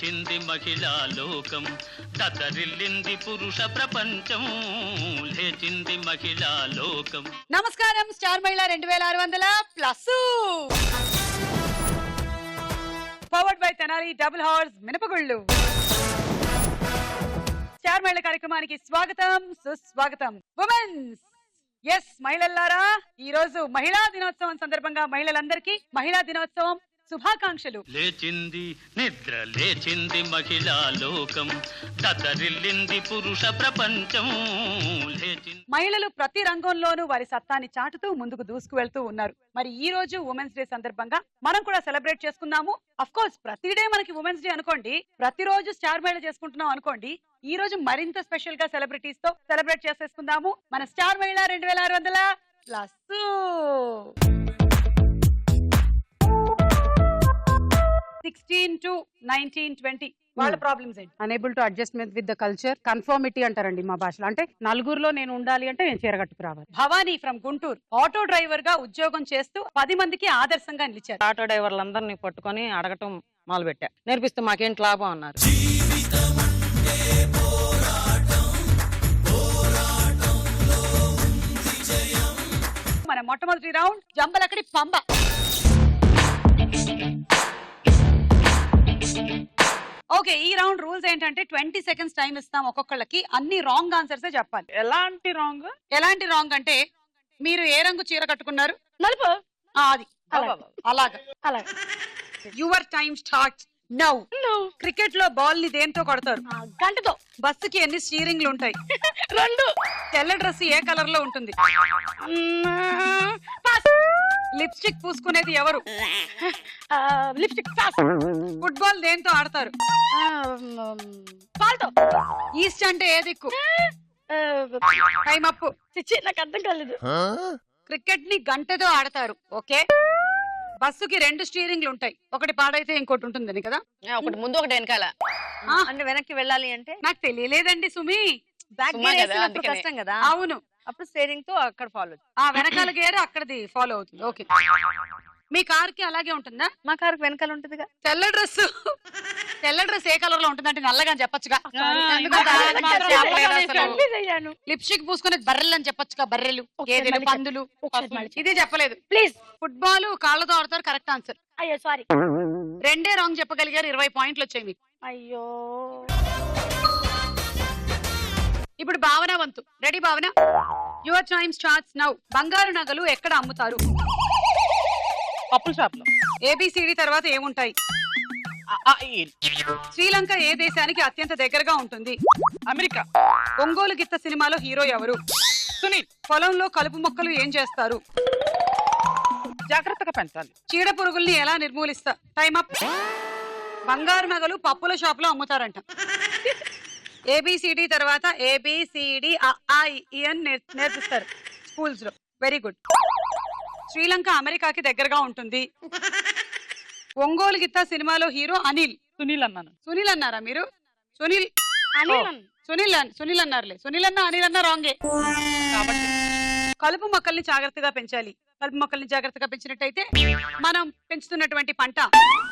లేచింది మహిళా లోకం, దతరిల్లింది పురుష ప్రపంచం, లేచింది మహిళా లోకం. నమస్కారం, స్టార్ మహిళ 2600 plus powered by Tenali double horse మినపగుళ్ళు. స్టార్ మహిళ కార్యక్రమానికి స్వాగతం, సుస్వాగతం. ఉమెన్స్ ఎస్ మహిళలారా, ఈ రోజు మహిళా దినోత్సవం సందర్భంగా మహిళలందరికీ మహిళా దినోత్సవం శుభాకాంక్షలు. లేచింది నిద్ర లేచింది మహిళా లోకం, దతరిల్లింది పురుష ప్రపంచం, లేచింది. మహిళలు ప్రతి రంగంలోనూ వారి సత్తాని చాటుతూ ముందుకు దూసుకు వెళ్తూ ఉన్నారు. మరి ఈ రోజు ఉమెన్స్ డే సందర్భంగా మనం కూడా సెలబ్రేట్ చేసుకుందాము. అఫ్ కోర్స్ ప్రతి డే మనకి ఉమెన్స్ డే అనుకోండి, ప్రతిరోజు స్టార్ మహిళ చేసుకుంటున్నాం అనుకోండి, ఈ రోజు మరింత స్పెషల్ గా సెలబ్రిటీస్ తో సెలబ్రేట్ చేసేసుకుందాము. మన స్టార్ మహిళ 2600 ప్లస్. 16 to 19, 20 వాళ్ళ ప్రాబ్లమ్స్ ఏంటి? Unable to adjustment with the culture, conformity అంటారండి మా భాషలో. అంటే నలుగురులో నేను ఉండాలి అంటే నేను చీర కట్టుకు రావాలి. Bhavani from Guntur auto driver గా ఉద్యోగం చేస్తూ 10 మందికి ఆదర్శంగా నిలిచారు. ఆటో డ్రైవర్లందరినీ పట్టుకొని అడగటం మొదలు పెట్టా. నేర్పిస్తే మాకేంటి లాభం అన్నారు. మన మొట్టమొదటి రౌండ్ జంబలకడి పంబ. ఓకే, ఈ రౌండ్ రూల్స్ ఏంటంటే 20 seconds టైం ఇస్తాం ఒక్కొక్కళ్ళకి. అన్ని రాంగ్ ఆన్సర్స్ చెప్పాలి. ఎలాంటి రాంగ్? ఎలాంటి రాంగ్ అంటే, మీరు ఏ రంగు చీర కట్టుకున్నారు? నలుపు. అది అలాగా. Your time starts now. Cricket లో బాల్ ని దేంతో కొడతారు? గంటతో. బస్సుకి ఎన్ని స్టీరింగ్లు ఉంటాయి? 2. తెల్ల డ్రెస్ ఏ కలర్ లో ఉంటుంది? లిప్స్టిక్ పూసుకునేది ఎవరు? లిప్స్టిక్. ఫుట్బాల్ దేంతో ఆడతారు? పాల్తో. ఈస్ట్ అంటే ఏ దిక్కు? Time up. నాకు అర్థం కాలేదు. క్రికెట్ ని గంటతో ఆడతారు. ఓకే, బస్సుకి 2 స్టీరింగ్లు ఉంటాయి, ఒకటి పాడైతే ఇంకోటి ఉంటుందని కదా. ఒకటి ముందు ఒకటి వెనకాల. అంటే వెనక్కి వెళ్ళాలి అంటే నాకు తెలియలేదండి సుమి. కష్టం కదా. అవును, అప్పుడు స్టీరింగ్ తో అక్కడ ఫాలో. ఆ వెనకాల గేర్ అక్కడది ఫాలో అవుతుంది. ఓకే, మీ కార్ కి అలాగే ఉంటుందా? మా కారు వెనకాల ఉంటుందిగా. తెల్ల డ్రెస్ ఏ కలర్ లో ఉంటుంది అంటే నల్లగా అని చెప్పొచ్చుగా. లిప్స్టిక్ పూసుకునేది బర్రెలు అని చెప్పొచ్చుగా. బర్రెలు, గేదెలు, పందులు. ఇది చెప్పలేదు ప్లీజ్. ఫుట్బాల్ కాళ్ళతో ఆడతారు, కరెక్ట్ ఆన్సర్. అయ్యో సారీ, 2 రాంగ్ చెప్పగలిగారు. 20 పాయింట్లు వచ్చాయి మీకు. అయ్యో. ఇప్పుడు భావన వంతు. రెడీ భావన? Your time starts now. బంగారు నగలు ఎక్కడ అమ్ముతారు? పప్పుల షాప్ లో. ఏబిసిడి తర్వాత ఏముంటాయి? శ్రీలంక ఏ దేశానికి అత్యంత దగ్గరగా ఉంటుంది? అమెరికా. ఒంగోలు గిత్త సినిమాలో హీరో ఎవరు? సునీల్. పొలంలో కలుపు మొక్కలు ఏం చేస్తారు? జాగ్రత్తగా పెంచాలి. చీడ పురుగుల్ని ఎలా నిర్మూలిస్తా? Time up. బంగారు నగలు పప్పుల షాప్ లో అమ్ముతారంట. ఏబిసిడి తర్వాత ఏబిసిడి నేర్పిస్తారు స్కూల్స్ లో. Very good. శ్రీలంక అమెరికాకి దగ్గరగా ఉంటుంది. ఒంగోలు గిత్త సినిమాలో హీరో అనిల్. సునీల్ అన్నాను. సునీల్ అన్నారా మీరు? సునీల్ అన్నారులే. సునీల్ అన్న అనిల్ అన్న రాంగే. కాబట్టి కలుపు మొక్కల్ని జాగ్రత్తగా పెంచాలి. కలుపు మొక్కల్ని జాగ్రత్తగా పెంచినట్టయితే మనం పెంచుతున్నటువంటి పంట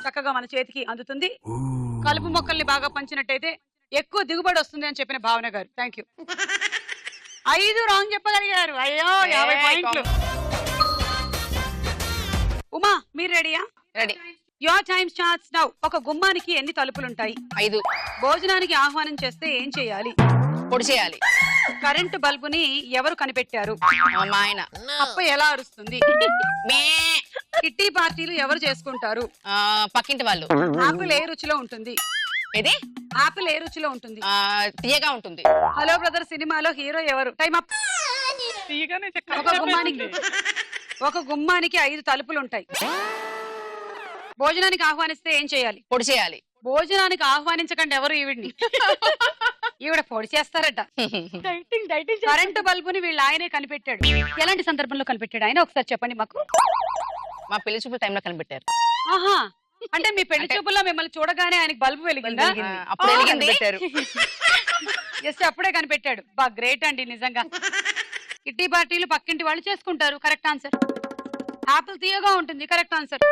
చక్కగా మన చేతికి అందుతుంది. కలుపు మొక్కల్ని బాగా పెంచినట్టయితే ఎక్కువ దిగుబడి వస్తుంది అని చెప్పిన భావన గారు. Thank you. 5 రాంగ్ చెప్పగలిగారు. అయ్యో, 50 పాయింట్లు. ఉమా, మీరు రెడీయా? Ready. Your time starts now. ఒక గుమ్మానికి ఎన్ని తలుపులుంటాయి? 5. భోజనానికి ఆహ్వానం చేస్తే ఏం చేయాలి? పొడి చేయాలి. కరెంటు బల్బుని ఎవరు కనిపెట్టారు? మా ఆయన. అప్ప ఎలా అరుస్తుంది? కిట్టి పార్టీలు ఎవరు చేసుకుంటారు? పక్కింటి వాళ్ళు. ఆపిల్ ఏ రుచిలో ఉంటుంది? ఏది? ఆపిల్ ఏ రుచిలో ఉంటుంది? తీయగా ఉంటుంది. హలో బ్రదర్ సినిమాలో హీరో ఎవరు? Time up. ఒక గుమ్మానికి 5 తలుపులు ఉంటాయి. భోజనానికి ఆహ్వానిస్తే ఏం చేయాలి? పొడి చేయాలి. భోజనానికి ఆహ్వానించకండి ఎవరు ఈవిడ్ని. ఈవిడ పొడి చేస్తారట. కరెంటు బల్బుని వీళ్ళు ఆయనే కనిపెట్టాడు. ఎలాంటి సందర్భంలో కనిపెట్టాడు ఆయన? ఒకసారి చెప్పండి మాకు. మా పెళ్లి చూపుల టైంలో కనిపెట్టారు. ఆహా, అంటే మీ పెళ్లి చూపుల్లో మిమ్మల్ని చూడగానే ఆయనకి బల్బు వెలిగిందా? అప్పుడు వెలిగింది. జస్ట్ అప్పుడే కనిపెట్టాడు. బా గ్రేట్ అండి నిజంగా. కిట్టి పార్టీలు పక్కింటి వాళ్ళు చేసుకుంటారు. Correct answer. ఆపిల్ తీయగా ఉంటుంది. Correct answer.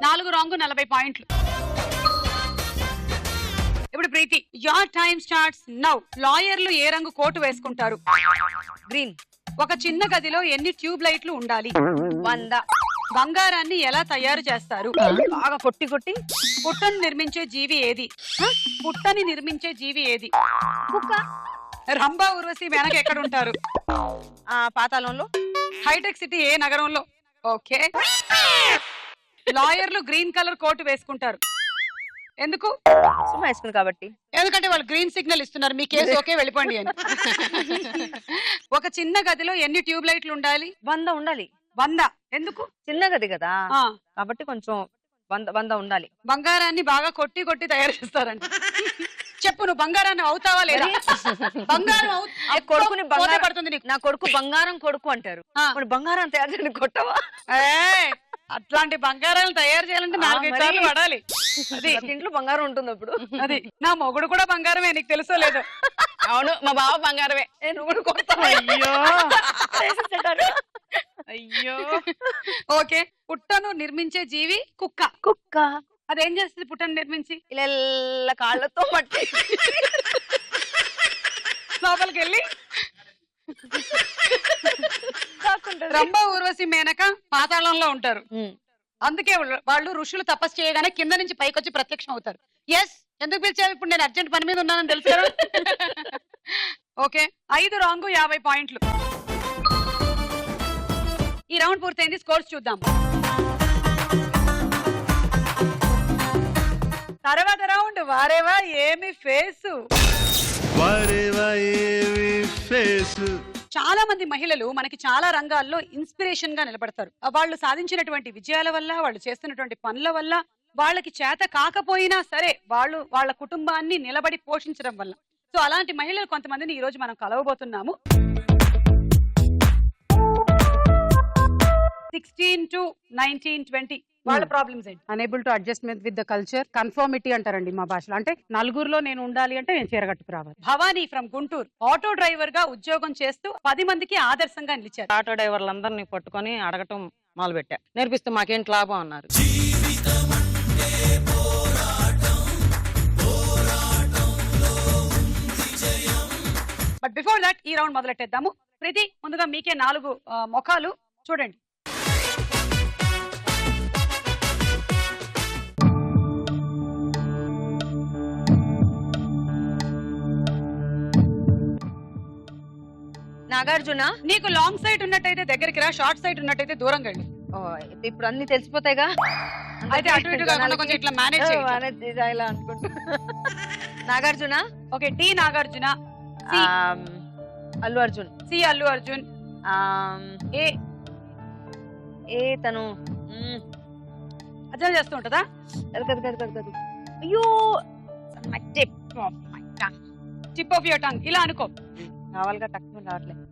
4 రాంగ్, 40 పాయింట్లు. ఇప్పుడు ప్రీతి, యోర్ టైం స్టార్ట్స్ నౌ. లాయర్లు ఏ రంగు కోటు వేసుకుంటారు? గ్రీన్. ఒక చిన్న గదిలో ఎన్ని ట్యూబ్ లైట్లు ఉండాలి? 100. బంగారాన్ని ఎలా తయారు చేస్తారు? బాగా కొట్టి కొట్టి. పుట్టను నిర్మించే జీవి ఏది? పుట్టని నిర్మించే జీవి ఏది? కుక్క. రంభా ఉర్వశి వెనక ఎక్కడ ఉంటారు? పాతాళంలో. హైటెక్ సిటీ ఏ నగరంలో? ఓకే. లాయర్లు గ్రీన్ కలర్ కోట్ వేసుకుంటారు ఎందుకు? సుమా వేసుకుంది కాబట్టి. ఎందుకంటే వాళ్ళు గ్రీన్ సిగ్నల్ ఇస్తున్నారు, మీ కేసు ఓకే వెళ్ళిపోండి అని. ఒక చిన్న గదిలో ఎన్ని ట్యూబ్ లైట్లు ఉండాలి? 100 ఉండాలి. 100. ఎందుకు? చిన్న గది కదా ఆ, కాబట్టి కొంచెం 100 ఉండాలి. బంగారాన్ని బాగా కొట్టి కొట్టి తయారు చేస్తారంట. చెప్పు, నువ్వు బంగారాన్ని అవుతావా లేదా? బంగారం కొడుకుని బంగారం పడుతుంది నీకు. నా కొడుకు బంగారం కొడుకు అంటారు. ఇప్పుడు బంగారం తయారు చేయని కొట్టవా? ఏయ్, అట్లాంటి బంగారాలు తయారు చేయాలంటే 4-5 సార్లు పడాలి. అది ప్రతి ఇంట్లో బంగారం ఉంటుంది అప్పుడు. అది నా మొగుడు కూడా బంగారమే, నీకు తెలుసో లేదో? అవును, మా బావ బంగారమే. నువ్వు కూడా కొడతావు. అయ్యో అయ్యో. ఓకే. పుట్టను నిర్మించే జీవి కుక్క. కుక్క అదేం చేస్తుంది పుట్టను నిర్మించి? ఇలా కాళ్ళతో మట్టి లోపలికి వెళ్ళి రంభ ఊర్వశి మేనక పాతాళంలో ఉంటారు. అందుకే వాళ్ళు ఋషులు తపస్సు చేయగానే కింద నుంచి పైకి వచ్చి ప్రత్యక్షం అవుతారు. ఎస్, ఎందుకు పిలిచావు? ఇప్పుడు నేను అర్జెంట్ పని మీద ఉన్నానని తెలుసు కదా. ఓకే, 5 రాంగు 50 పాయింట్లు. ఈ రౌండ్ పూర్తయింది, స్కోర్స్ చూద్దాం. తర్వాత రౌండ్ వారేవా ఏమి ఫేసు. చాలా మంది మహిళలు మనకి చాలా రంగాల్లో ఇన్స్పిరేషన్ గా నిలబడతారు. వాళ్ళు సాధించినటువంటి విజయాల వల్ల, వాళ్ళు చేస్తున్నటువంటి పనుల వల్ల, వాళ్ళకి చేత కాకపోయినా సరే వాళ్ళు వాళ్ళ కుటుంబాన్ని నిలబడి పోషించడం వల్ల. సో అలాంటి మహిళలు కొంతమందిని ఈ రోజు మనం కలవబోతున్నాము. 16 to 19, 20 వాళ్ళ ప్రాబ్లమ్స్ ఏంటి? Unable to adjustment with the culture, conformity అంటారండి మా భాషలో. అంటే నలుగురిలో నేను ఉండాలి అంటే నేను చీరగట్టుకు రావాలి. Bhavani from Guntur auto driver గా ఉద్యోగం చేస్తూ 10 మందికి ఆదర్శంగా నిలిచారు. ఆటో డ్రైవర్లందరినీ పట్టుకొని అడగటం మొదలు పెట్టా. నేర్పిస్తే మాకేంటి లాభం అన్నారు. బట్ బిఫోర్ దట్ ఈ రౌండ్ మొదలెట్టేద్దాము. ప్రీతి, ముందుగా మీకే 4 ముఖాలు చూడండి. నాగార్జున. నీకు లాంగ్ సైడ్ ఉన్నట్టయితే దగ్గరికి రా, షార్ట్ సైడ్ ఉన్నట్టయితే దూరంగా వెళ్ళు. ఇప్పుడు అన్ని తెలిసిపోతాయిగా. అయితే అటు ఇటు కాకుండా కొంచెం ఇట్లా మేనేజ్ చేయాలి అనుకుంటా. Nagarjuna. Okay, D Nagarjuna. Allu Arjun. C Allu Arjun. ఏ తను అర్థం చేస్తూ ఉంటుందా? అయ్యో, టిప్ ఆఫ్ యువర్ టంగ్ ఇలా అనుకో. కావాలిగా తక్కువ రావట్లేదు.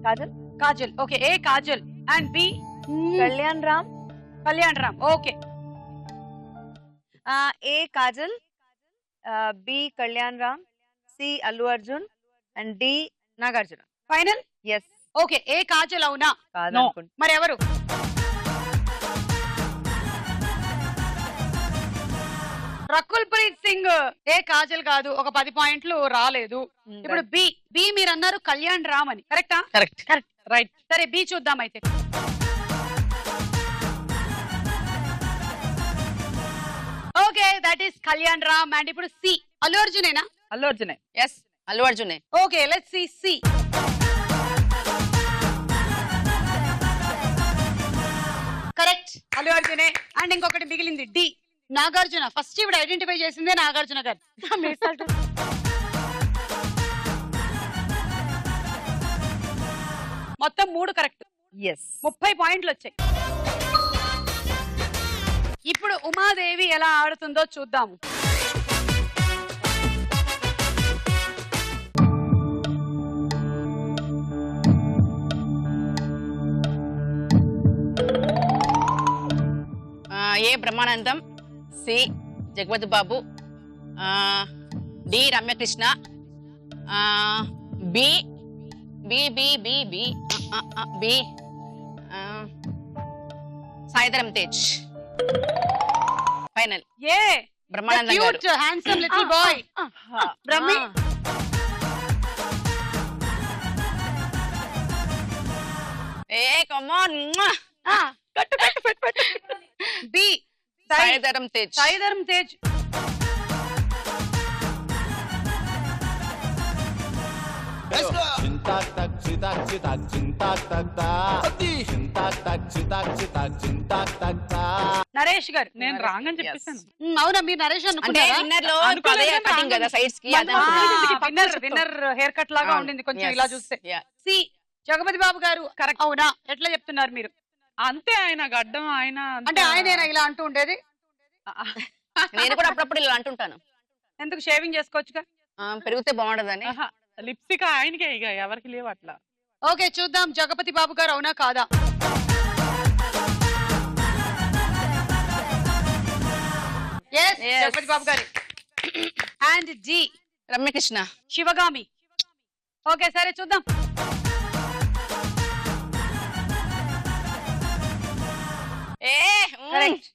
Kajal. Kajal. Okay, A Kajal. And B Kalyan Ram. Kalyan Ram. Okay. A Kajal, B Kalyan Ram, C Allu Arjun and D Nagarjuna. Final? Yes. Okay, A Kajal అవునా? కాదు. మరి ఎవరు? రకుల్ ప్రీత్ సింగ్. ఏ కాజల్ కాదు, ఒక 10 పాయింట్లు రాలేదు. ఇప్పుడు బి. బి మీరు అన్నారు కళ్యాణ్ రామ్ అని, కరెక్టా? కరెక్ట్. Correct, right. సరే, బి చూద్దాం అయితే. Okay, that is Kalyan Ram. And ఇప్పుడు సి అల్లు అర్జునేనా? అల్లు అర్జునే. ఎస్, అల్లు అర్జునే. Okay, let's see C. Correct, Allu అర్జునే. అండ్ ఇంకొకటి మిగిలింది డి నాగార్జున. ఫస్ట్ ఇప్పుడు ఐడెంటిఫై చేసిందే నాగార్జున గారు. మొత్తం 3 కరెక్ట్. ఎస్. 30 పాయింట్లు వచ్చాయి. ఇప్పుడు ఉమాదేవి ఎలా ఆడుతుందో చూద్దాము. A Brahmanandam, C Jagapathi Babu, D Ramyakrishna, B B B B B B Saidharam Tej. Final. A Brahmanandam garu. Cute handsome little boy Brahmi. ఏ కమాన్. కట్టు కట్టు పెట్టు పెట్టు. బి సాయిధరం తేజ్. సాయిధరం తేజ్. నరేష్ గారు. నేను రాంగ్ అని చెప్పేసాను. అవునా, మీరు నరేష్ అంటే అనుకున్నారా? విన్నర్ లో అనుకోలేదు, అదే కటింగ్ కదా సైడ్స్ కి. విన్నర్ హెయిర్ కట్ లాగా ఉండింది కొంచెం ఇలా చూస్తే. సి జగపతి బాబు గారు కరెక్ట్. అవునా, ఎట్లా చెప్తున్నారు మీరు? అంతే, ఆయన గడ్డం ఆయన అంటే ఆయనేనా ఇలా అంటూ ఉండేది? నేను కూడా అప్పుడప్పుడు ఇలా అంటుంటాను, ఎందుకు షేవింగ్ చేసుకోవచ్చుగా? పెరిగితే బాగుండదని. లిప్స్టిక్ ఆయనకే, ఇక ఎవరికి లేవు అట్లా. ఓకే, చూద్దాం జగపతి బాబు గారు అవునా కాదా. Yes, Yes. జగపతి బాబు గారి. And G Ramyakrishna. Sivagami. Okay, సరే చూద్దాం. ఏ కరెక్ట్.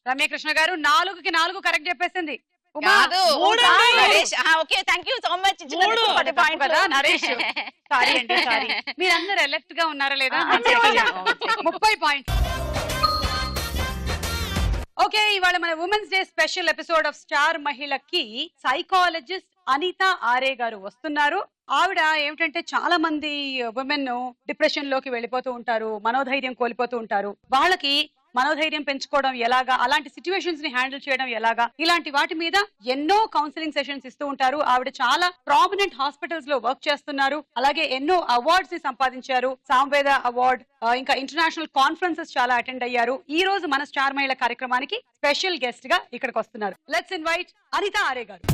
రమ్యకృష్ణ గారు 4కి 4 కరెక్ట్ చెప్పేసింది. ఉమా, కాదు. Naresh. Okay, thank you so much. 10 పాయింట్లు కదా నరేష్. సారీ అండి, సారీ. మీరందరూ ఎలెక్ట్ గా ఉన్నారా లేదా? 30 పాయింట్. ఓకే, ఇవాళ మన women's day special episode of star మహిళకి సైకాలజిస్ట్ అనిత ఆరే గారు వస్తున్నారు. ఆవిడ ఏమిటంటే చాలా మంది ఉమెన్ డిప్రెషన్ లోకి వెళ్ళిపోతూ ఉంటారు, మనోధైర్యం కోల్పోతూ ఉంటారు. వాళ్ళకి మనోధైర్యం పెంచుకోవడం ఎలాగా, అలాంటి సిచ్యువేషన్స్ ని హ్యాండిల్ చేయడం ఎలాగా, ఇలాంటి వాటి మీద ఎన్నో కౌన్సిలింగ్ సెషన్స్ ఇస్తూ ఉంటారు. ఆవిడ చాలా ప్రామినెంట్ హాస్పిటల్స్ లో వర్క్ చేస్తున్నారు. అలాగే ఎన్నో అవార్డ్స్ ని సంపాదించారు. సాంవేద అవార్డ్, ఇంకా ఇంటర్నేషనల్ కాన్ఫరెన్సెస్ చాలా అటెండ్ అయ్యారు. ఈ రోజు మన స్టార్ మహిళ కార్యక్రమానికి స్పెషల్ గెస్ట్ గా ఇక్కడికి వస్తున్నారు. లెట్స్ ఇన్వైట్ అనిత ఆరే గారు.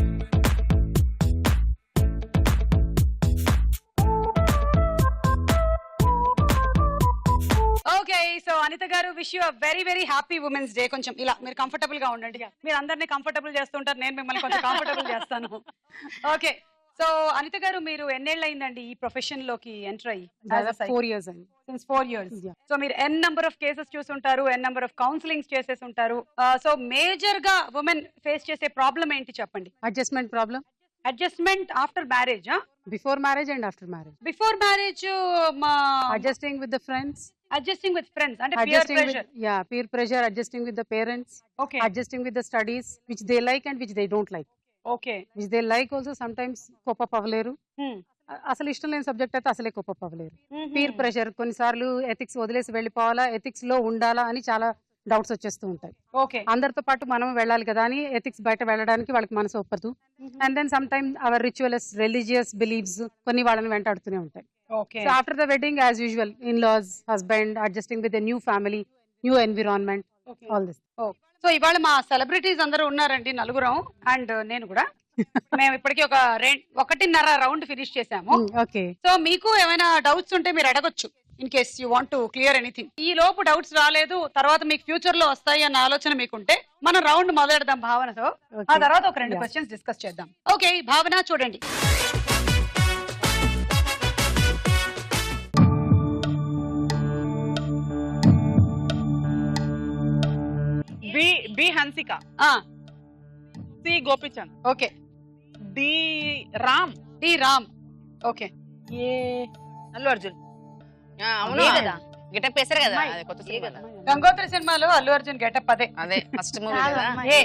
ఓకే, సో అనిత గారు, wish you very very happy women's day. కొంచెం ఇలా మీరు కంఫర్టబుల్ గా ఉండండి. మీరు అందరినీ కంఫర్టబుల్ చేస్తుంటారు, నేను మిమ్మల్ని కొంచెం కంఫర్టబుల్ చేస్తాను. ఓకే, సో అనిత గారు, మీరు ఎన్నేళ్ళు అయిందండి ఈ ప్రొఫెషన్ లోకి ఎంటర్ అయ్యి? 4 years అండి. Since 4 years. సో మీరు ఎన్ నంబర్ ఆఫ్ కేసెస్ చూసుంటారు, ఎన్ నంబర్ ఆఫ్ కౌన్సిలింగ్స్ చేసేసి ఉంటారు. సో మేజర్ గా ఉమెన్ ఫేస్ చేసే ప్రాబ్లం ఏంటి చెప్పండి? Adjustment problem. Adjustment after marriage? Before marriage and after marriage. Before marriage adjusting with the friends. Adjusting with friends అంటే peer pressure. Peer pressure, adjusting with the parents, Okay. adjusting with the studies which they like and which they don't like. Okay. Which they like also sometimes కోపప్ అవ్వలేరు. Hmm. అసలు ఇష్టం లేని subject అయితే అసలే కోపప్ అవ్వలేరు. Mhm. పీర్ ప్రెషర్, కొన్నిసార్లు ఎథిక్స్ వదిలేసి వెళ్ళిపోవాలా, ఎథిక్స్ లో ఉండాలా అని చాలా డౌట్స్ వచ్చేస్తూ ఉంటాయి. ఓకే. అందరితో పాటు మనం వెళ్ళాలి కదా అని ఎథిక్స్ బయట వెళ్ళడానికి వాళ్ళకి మనసు ఒప్పదు. And then some time our rituals, religious beliefs కొన్ని వాళ్ళని వెంటాడుతూనే ఉంటాయి. Okay. So after the wedding, as usual, in-laws, husband, adjusting with a new family, new environment, Okay. all this. So ఇవాళ మా సెలబ్రిటీస్ అందరూ ఉన్నారండి, నలుగురం అండ్ నేను కూడా. మేము ఇప్పటికీ ఒక 1.5 రౌండ్ ఫినిష్ చేసాము. Okay. సో మీకు ఏమైనా డౌట్స్ ఉంటే మీరు అడగొచ్చు, in case you want to clear anything. ఈ లోపు డౌట్స్ రాలేదు, తర్వాత మీకు ఫ్యూచర్ లో వస్తాయి అన్న ఆలోచన మీకుంటే మనం రౌండ్ మొదలెడదాం భావనతో. ఆ తర్వాత ఒక 2 క్వశ్చన్స్ డిస్కస్ చేద్దాం. ఓకే, భావన చూడండి. B Hansika. C Gopichand. Okay. D Ram. D Ram. Okay. A Allu Arjun. అవును కదా, గెటప్ వేసారు కదా, అమ్మాయి. అదే కొత్త ఏ సినిమా కదా. కదా. గంగోత్రి సినిమాలో అల్లు అర్జున్ గెటప్ అదే. అదే ఫస్ట్ మూవీ కదా. ఏ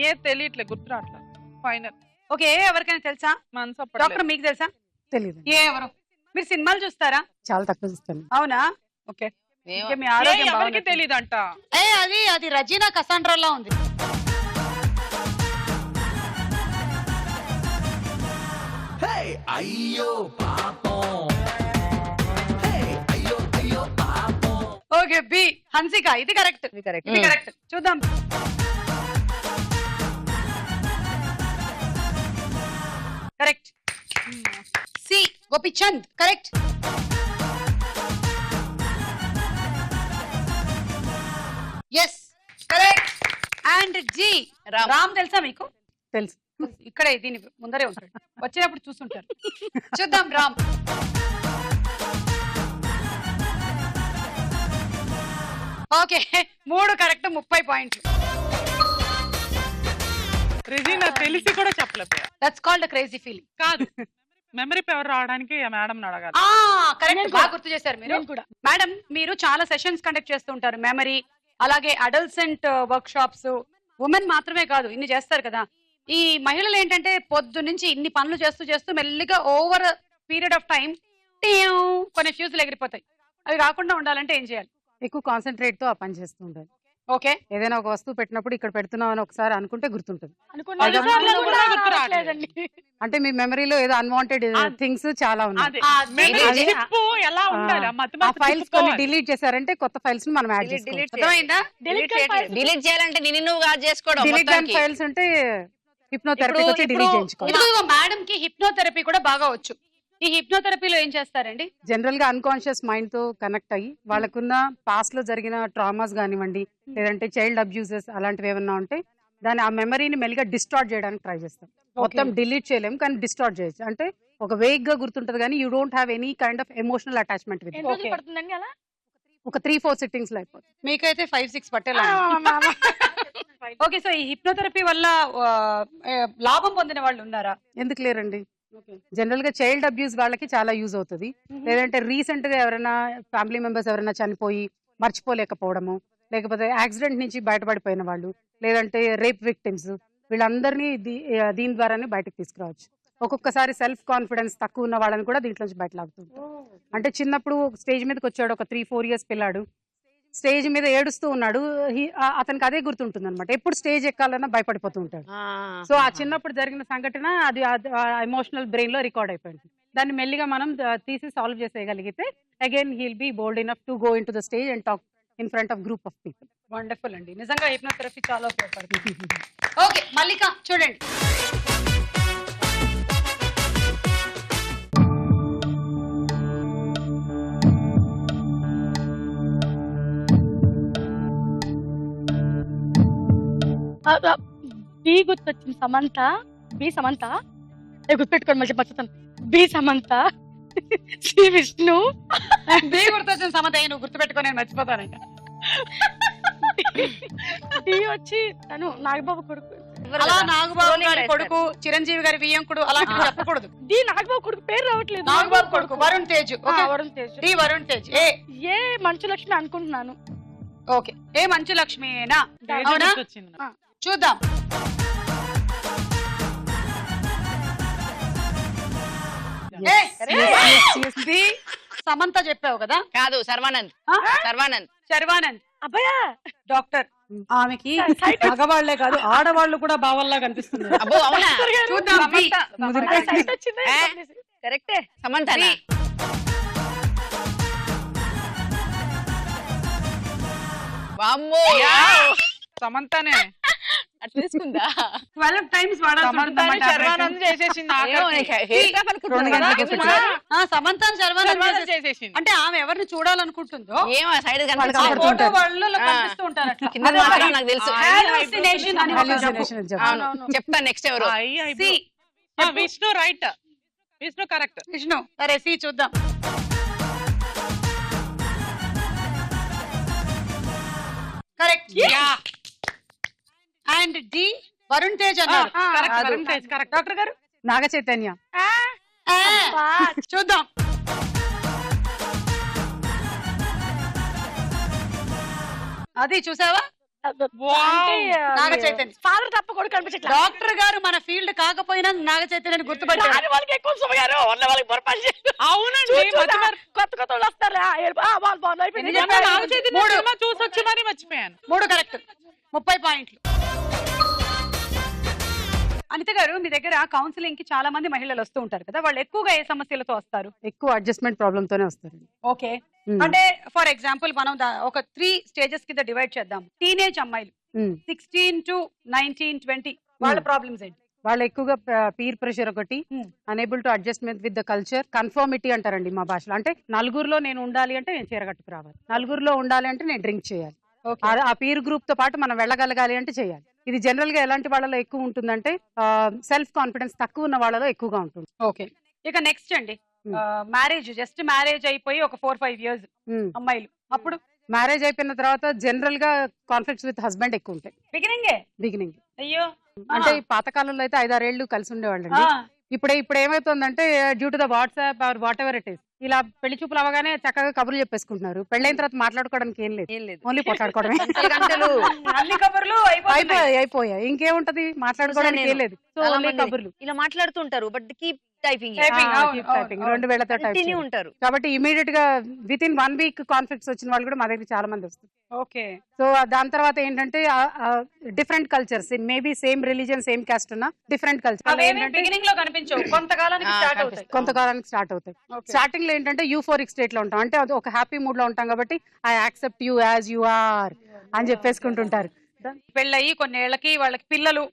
ఏ తెలియట్లే, గుర్తు రావట్లేదు. ఫైనల్. ఓకే, ఎవరికైనా తెలుసా? మనసు డాక్టర్ మీకు తెలుసా? తెలియదు. ఏ ఎవరు? మీరు సినిమాలు చూస్తారా? చాలా తక్కువ చూస్తాను. అవునా? ఓకే. ఏమో. ఓకే, మీ ఆరోగ్యం ఎవరికి బాగుంది. తెలియదంట. అది రజీనా కసాండ్రాలా ఉంది. Okay, B Hansika. ఇది కరెక్ట్. ఇది correct. ఇది కరెక్ట్. చూద్దాం. Correct. C Gopichand. Correct. Yes, correct. And G Ram. Ram తెలుసా మీకు? తెలుసు. ఇక్కడే దీని ముందరే ఉంటాడు, వచ్చినప్పుడు చూస్తుంటారు. చూద్దాం రామ్. ఓకే 3 కరెక్ట్ 30 పాయింట్లు. రెజీనా తెలిసి కూడా చెప్పలేకపోయా. That's called crazy feeling. కాదు, మెమరీ పవర్ రావడానికి మేడం అడగాలి. కరెక్ట్, బాగా గుర్తు చేశారు మీరు కూడా. మేడం, మీరు చాలా సెషన్స్ కండక్ట్ చేస్తూ ఉంటారు, మెమరీ, అలాగే అడల్సెంట్ వర్క్ షాప్స్. ఉమెన్ మాత్రమే కాదు, ఇన్ని చేస్తారు కదా. ఈ మహిళలు ఏంటంటే పొద్దు నుంచి ఇన్ని పనులు చేస్తూ చేస్తూ మెల్లిగా ఓవర్ పీరియడ్ ఆఫ్ టైం కొన్ని ఫ్యూజులు ఎగిరిపోతాయి. అవి కాకుండా ఉండాలంటే ఏం చేయాలి? ఎక్కువ కాన్సన్ట్రేట్ తో ఆ పని చేస్తూ ఉండాలి. ఓకే, ఏదైనా ఒక వస్తువు పెట్టినప్పుడు ఇక్కడ పెడుతున్నాం అని ఒకసారి అనుకుంటే గుర్తుంటుంది. అంటే మీ మెమరీలో ఏదో అన్వాంటెడ్ థింగ్స్ చాలా ఉన్నాయి. ఎలా ఉండాలి? ఆ ఫైల్స్ కొన్ని డిలీట్ చేశారంటే కొత్త ఫైల్స్ ని మనం యాడ్ చేసుకోవాలి. అర్థమైందా? డిలీట్ చేయాలంటే నిన్ను కాదు చేసుకోవడం డిలీట్ అయిన ఫైల్స్ ఉంటే హిప్నోథెరపీకి వచ్చి డిలీట్ చేయించుకోవాలి. ఇదిగో మేడం కి హిప్నోథెరపీ కూడా బాగా వచ్చు. ఈ హిప్నోథెరపీలో ఏం చేస్తారండి? జనరల్ గా అన్కాన్షియస్ మైండ్ తో కనెక్ట్ అయ్యి వాళ్ళకున్న పాస్ట్ లో జరిగిన ట్రామాస్ కానివ్వండి, లేదంటే చైల్డ్ అబ్యూజెస్ అలాంటివి ఏమన్నా ఉంటే దాని ఆ మెమరీని మెల్లిగా డిస్టార్ట్ చేయడానికి ట్రై చేస్తాం. మొత్తం డిలీట్ చేయలేము కానీ డిస్టార్ట్ చేయొచ్చు. అంటే ఒక వేగ్ గా గుర్తుంటది కానీ you don't have any kind of emotional attachment with. ఒక 3-4 సిట్టింగ్స్ లో అయిపోతుంది. మీకైతే 5-6 పట్టేలా. ఓకే, సో ఈ హిప్నోథెరపీ వల్ల లాభం పొందిన వాళ్ళు ఉన్నారా? ఎందుకు లేరండి. జనరల్ గా చైల్డ్ అబ్యూస్ వాళ్ళకి చాలా యూజ్ అవుతుంది. లేదంటే రీసెంట్ గా ఎవరైనా ఫ్యామిలీ మెంబర్స్ ఎవరైనా చనిపోయి మర్చిపోలేకపోవడము, లేకపోతే యాక్సిడెంట్ నుంచి బయటపడిపోయిన వాళ్ళు, లేదంటే రేప్ విక్టిమ్స్, వీళ్ళందరినీ దీని ద్వారానే బయటకు తీసుకురావచ్చు. ఒక్కొక్కసారి సెల్ఫ్ కాన్ఫిడెన్స్ తక్కువ ఉన్న వాళ్ళని కూడా దీంట్లోంచి బయట లాగుతుంది. అంటే చిన్నప్పుడు స్టేజ్ మీదకి వచ్చాడు ఒక 3-4 years పిల్లాడు, స్టేజ్ మీద ఏడుస్తూ ఉన్నాడు, అతనికి అదే గుర్తుంటుంది అనమాట. ఎప్పుడు స్టేజ్ ఎక్కాలన్నా భయపడిపోతూ ఉంటాడు. సో ఆ చిన్నప్పుడు జరిగిన సంఘటన అది ఎమోషనల్ బ్రెయిన్ లో రికార్డ్ అయిపోయింది. దాన్ని మెల్లిగా మనం తీసి సాల్వ్ చేసేయగలిగితే again heal be bold enough to go into the stage and talk in front of group of people. Wonderful అండి, నిజంగా హిప్నోథెరపీ చాలా ఉపయోగపడుతుంది. ఓకే, మల్లిక చూడండి. బి గుర్తొచ్చింది, సమంత. బి సమంత, గుర్తుపెట్టుకోండి, మళ్ళీ మర్చిపోతాను. B Samantha, C Vishnu. B గుర్తొచ్చిన సమంత, నువ్వు గుర్తుపెట్టుకో, నేను మర్చిపోతానంట. డి వచ్చి తను నాగబాబు కొడుకు. అలా నాగబాబు గారి కొడుకు, చిరంజీవి గారి వియ్యంకుడు అలాంటివి చెప్పకూడదు. డి నాగబాబు కొడుకు పేరు రావట్లేదు. నాగబాబు కొడుకు వరుణ్ తేజ్. వరుణ్ తేజ్. డి వరుణ్ తేజ్. ఏ మంచు లక్ష్మి అనుకుంటున్నాను. ఓకే, ఏ మంచు లక్ష్మియేనా? అవునా, చూద్దాం. సమంత చెప్పావు కదా? కాదు, సర్వానంద్. సర్వానంద్. శర్వానంద్. అబ్బాయా డాక్టర్, ఆమెకి మగవాళ్లే కాదు ఆడవాళ్ళు కూడా బావల్లా కనిపిస్తుంది. అబ్బో, అవునా? చూద్దాం. కరెక్టే, సమంత. సమంతనే అట్లా తీసుకుందా? 12 times శర్వానంద్ చేసేసింది. సమంతాన్ని శర్వానంద్ చేసేసింది. అంటే ఆమె ఎవరిని చూడాలనుకుంటుందో ఏమో సైడ్ ఫోటో వాళ్ళు కనిపిస్తూ ఉంటారు. నాకు తెలుసు. చెప్తా నెక్స్ట్ ఎవరు. విష్ణు రైట్. విష్ణు కరెక్ట్. విష్ణు. సరే, సి చూద్దాం. Correct. And D Varun Tej అన్నారు. డాక్టర్ గారు నాగ చైతన్య. చూద్దాం. అది చూసావా? నాగ చైతన్య. ఫాదర్ తప్ప కొడుకు కనిపించట్లేదు. డాక్టర్ గారు మన ఫీల్డ్ కాకపోయినా నాగ చైతన్యని గుర్తుపట్టారు. వాళ్ళకి ఎక్కువ సమయాలు వాళ్ళకి పొరపాటు చేయాలి. అవునండి, కొత్త కొత్త వాళ్ళు వస్తారు. వాళ్ళు బాగుంది అయిపోయింది. చూసొచ్చి మరి మర్చిపోయాను. 3 కరెక్ట్, 30 పాయింట్లు. అనిత గారు, మీ దగ్గర కౌన్సిలింగ్ కి చాలా మంది మహిళలు వస్తూ ఉంటారు కదా, వాళ్ళు ఎక్కువగా ఏ సమస్యలతో వస్తారు? ఎక్కువ అడ్జస్ట్మెంట్ ప్రాబ్లమ్ తోనే వస్తారు. ఓకే, అంటే ఫర్ ఎగ్జాంపుల్ మనం ఒక 3 stages కింద డివైడ్ చేద్దాం. టీనేజ్ అమ్మాయిలు 16 to 19, 20 వాళ్ళ ప్రాబ్లమ్స్ ఏంటి? వాళ్ళు ఎక్కువగా పీర్ ప్రెషర్ ఒకటి, unable to adjustment with the culture, conformity అంటారండి మా భాషలో. అంటే నలుగురిలో నేను ఉండాలి అంటే నేను చీరగట్టుకు రావాలి, నలుగురిలో ఉండాలి అంటే నేను డ్రింక్ చేయాలి, ఆ పీర్ గ్రూప్ తో పాటు మనం వెళ్ళగలగాలి అంటే చేయాలి. ఇది జనరల్ గా ఎలాంటి వాళ్ళలో ఎక్కువ ఉంటుందంటే సెల్ఫ్ కాన్ఫిడెన్స్ తక్కువ ఉన్న వాళ్ళలో ఎక్కువగా ఉంటుంది. ఓకే, ఇక నెక్స్ట్ అండి, మ్యారేజ్, జస్ట్ మ్యారేజ్ అయిపోయి ఒక 4-5 years అమ్మాయిలు, అప్పుడు మ్యారేజ్ అయిపోయిన తర్వాత జనరల్ గా కాన్ఫ్లిక్ట్స్ విత్ హస్బెండ్ ఎక్కువ ఉంటాయి బిగినింగ్. అయ్యో అంటే ఈ పాతకాలంలో అయితే 6-6 ఏళ్ళు కలిసి ఉండేవాళ్ళండి. ఇప్పుడు ఏమైతుందంటే due to the WhatsApp or what ever it is, ఇలా పెళ్లి చూపులు అవగానే చక్కగా కబుర్లు చెప్పేసుకుంటున్నారు. పెళ్ళైన తర్వాత మాట్లాడుకోవడానికి ఏం లేదు, ఓన్లీ పోట్లాడుకోవడమే. అన్ని కబుర్లు అయిపోయాయి, ఇంకేముంటది మాట్లాడుకోవడానికి ఏం లేదు. సో ఓన్లీ కబుర్లు ఇలా మాట్లాడుతుంటారు, బట్ కీప్ టైపింగ్ టైపింగ్ 2 వేలతో టైప్ ఉంటారు. కాబట్టి ఇమీడియట్ గా విత్ ఇన్ 1 వీక్ కాన్ఫ్లిక్ట్స్ వచ్చిన వాళ్ళు కూడా మా దగ్గర చాలా మంది వస్తారు. ఓకే. సో దాని తర్వాత ఏంటంటే different cultures, maybe same religion same cost ఉన్న డిఫరెంట్ కల్చర్ బిగినింగ్ లో కనిపించవు, కొంతకాలానికి స్టార్ట్ అవుతాయి. స్టార్టింగ్ లో ఏంటంటే యూఫోరిక్ స్టేట్ లో ఉంటాం, అంటే అది ఒక హ్యాపీ మూడ్ లో ఉంటాం కాబట్టి I accept you as you are అని చెప్పేసుకుంటుంటారు. పెళ్ళయి కొన్ని ఏళ్ళకి వాళ్ళకి పిల్లలు,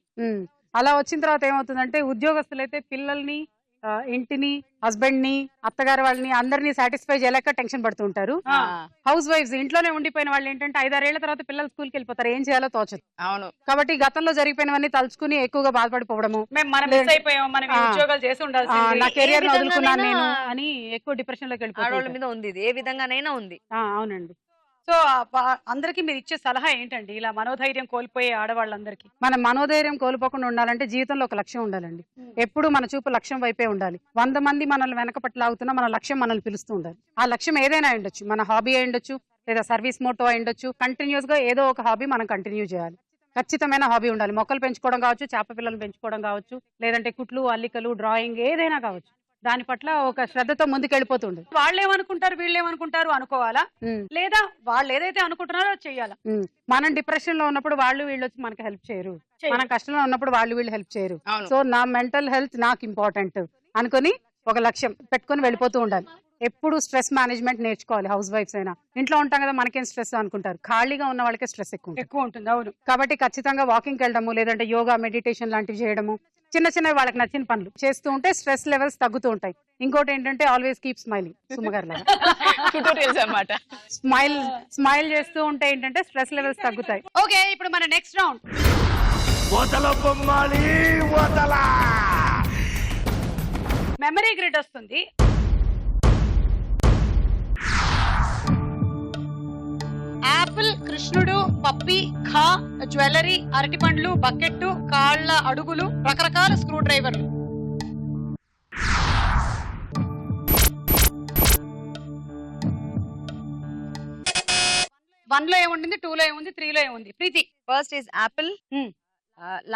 అలా వచ్చిన తర్వాత ఏమవుతుందంటే ఉద్యోగస్తులైతే పిల్లల్ని, ఇంటిని, హస్బెండ్ ని, అత్తగారు వాళ్ళని అందరినీ సాటిస్ఫై చేయలేక టెన్షన్ పడుతూ ఉంటారు. హౌస్ వైఫ్స్ ఇంట్లోనే ఉండిపోయిన వాళ్ళు ఏంటంటే 5-6 ఏళ్ల తర్వాత పిల్లలు స్కూల్కి వెళ్ళిపోతారు, ఏం చేయాలో తోచదు. అవును. కాబట్టి గతంలో జరిగిపోయినవన్నీ తలుచుకుని ఎక్కువగా బాధపడిపోవడము, నా కెరియర్ వదులుకున్నాను నేను అని ఎక్కువ డిప్రెషన్ లోకి వెళ్ళిపోతారు. మీద ఉంది, ఏ విధంగానైనా ఉంది. అవునండి. సో అందరికి మీరు ఇచ్చే సలహా ఏంటండి ఇలా మనోధైర్యం కోల్పోయే ఆడవాళ్ళందరికీ? మనం మనోధైర్యం కోల్పోకుండా ఉండాలంటే జీవితంలో ఒక లక్ష్యం ఉండాలండి. ఎప్పుడు మన చూపు లక్ష్యం వైపే ఉండాలి. 100 మంది మనల్ని వెనక పట్ల లాగుతున్నా మన లక్ష్యం మనల్ని పిలుస్తూ ఉండాలి. ఆ లక్ష్యం ఏదైనా ఉండొచ్చు, మన హాబీ అయి ఉండొచ్చు, లేదా సర్వీస్ మోటో అయి ఉండొచ్చు. కంటిన్యూస్ గా ఏదో ఒక హాబీ మనం కంటిన్యూ చేయాలి. ఖచ్చితమైన హాబీ ఉండాలి. మొక్కలు పెంచుకోవడం కావచ్చు, చేప పిల్లలు పెంచుకోవడం కావచ్చు, లేదంటే కుట్లు, అల్లికలు, డ్రాయింగ్, ఏదైనా కావచ్చు. దాని పట్ల ఒక శ్రద్ధతో ముందుకెళ్ళిపోతుండే. వాళ్ళు ఏమనుకుంటారు, వీళ్ళు ఏమనుకుంటారు అనుకోవాలా, లేదా వాళ్ళు ఏదైతే అనుకుంటున్నారో చేయాలా? మనం డిప్రెషన్ లో ఉన్నప్పుడు వాళ్ళు వీళ్ళు వచ్చి మనకి హెల్ప్ చేయరు, మనం కష్టంలో ఉన్నప్పుడు వాళ్ళు వీళ్ళు హెల్ప్ చేయరు. సో నా మెంటల్ హెల్త్ నాకు ఇంపార్టెంట్ అనుకుని ఒక లక్ష్యం పెట్టుకుని వెళ్ళిపోతూ ఉండాలి. ఎప్పుడు స్ట్రెస్ మేనేజ్మెంట్ నేర్చుకోవాలి. హౌస్ వైఫ్స్ అయినా ఇంట్లో ఉంటాం కదా, మనకేం స్ట్రెస్ అనుకుంటారు, ఖాళీగా ఉన్న వాళ్ళకే స్ట్రెస్ ఎక్కువ ఉంటుంది. అవును. కాబట్టి ఖచ్చితంగా వాకింగ్ వెళ్ళడము, లేదంటే యోగా, మెడిటేషన్ లాంటివి చేయడము, చిన్న చిన్నవి వాళ్ళకి నచ్చిన పనులు చేస్తూ ఉంటే స్ట్రెస్ లెవెల్స్ తగ్గుతూ ఉంటాయి. ఇంకోటి ఏంటంటే ఆల్వేస్ కీప్ స్మైలింగ్. సుమగారు లాగా స్మైల్ చేస్తూ ఉంటే ఏంటంటే స్ట్రెస్ లెవెల్స్ తగ్గుతాయి. ఓకే, ఇప్పుడు మన నెక్స్ట్ రౌండ్. మెమరీ గ్రిడ్ వస్తుంది. యాపిల్, కృష్ణుడు, పప్పి, ఖా, జ్యువెలరీ, అరటి పండ్లు, బకెట్, కాళ్ళ అడుగులు, రకరకాల స్క్రూ డ్రైవర్లు. వన్ లో ఏముంది, 2 లో ఏముంది, 3 లో ఏముంది? Preethi. First is apple,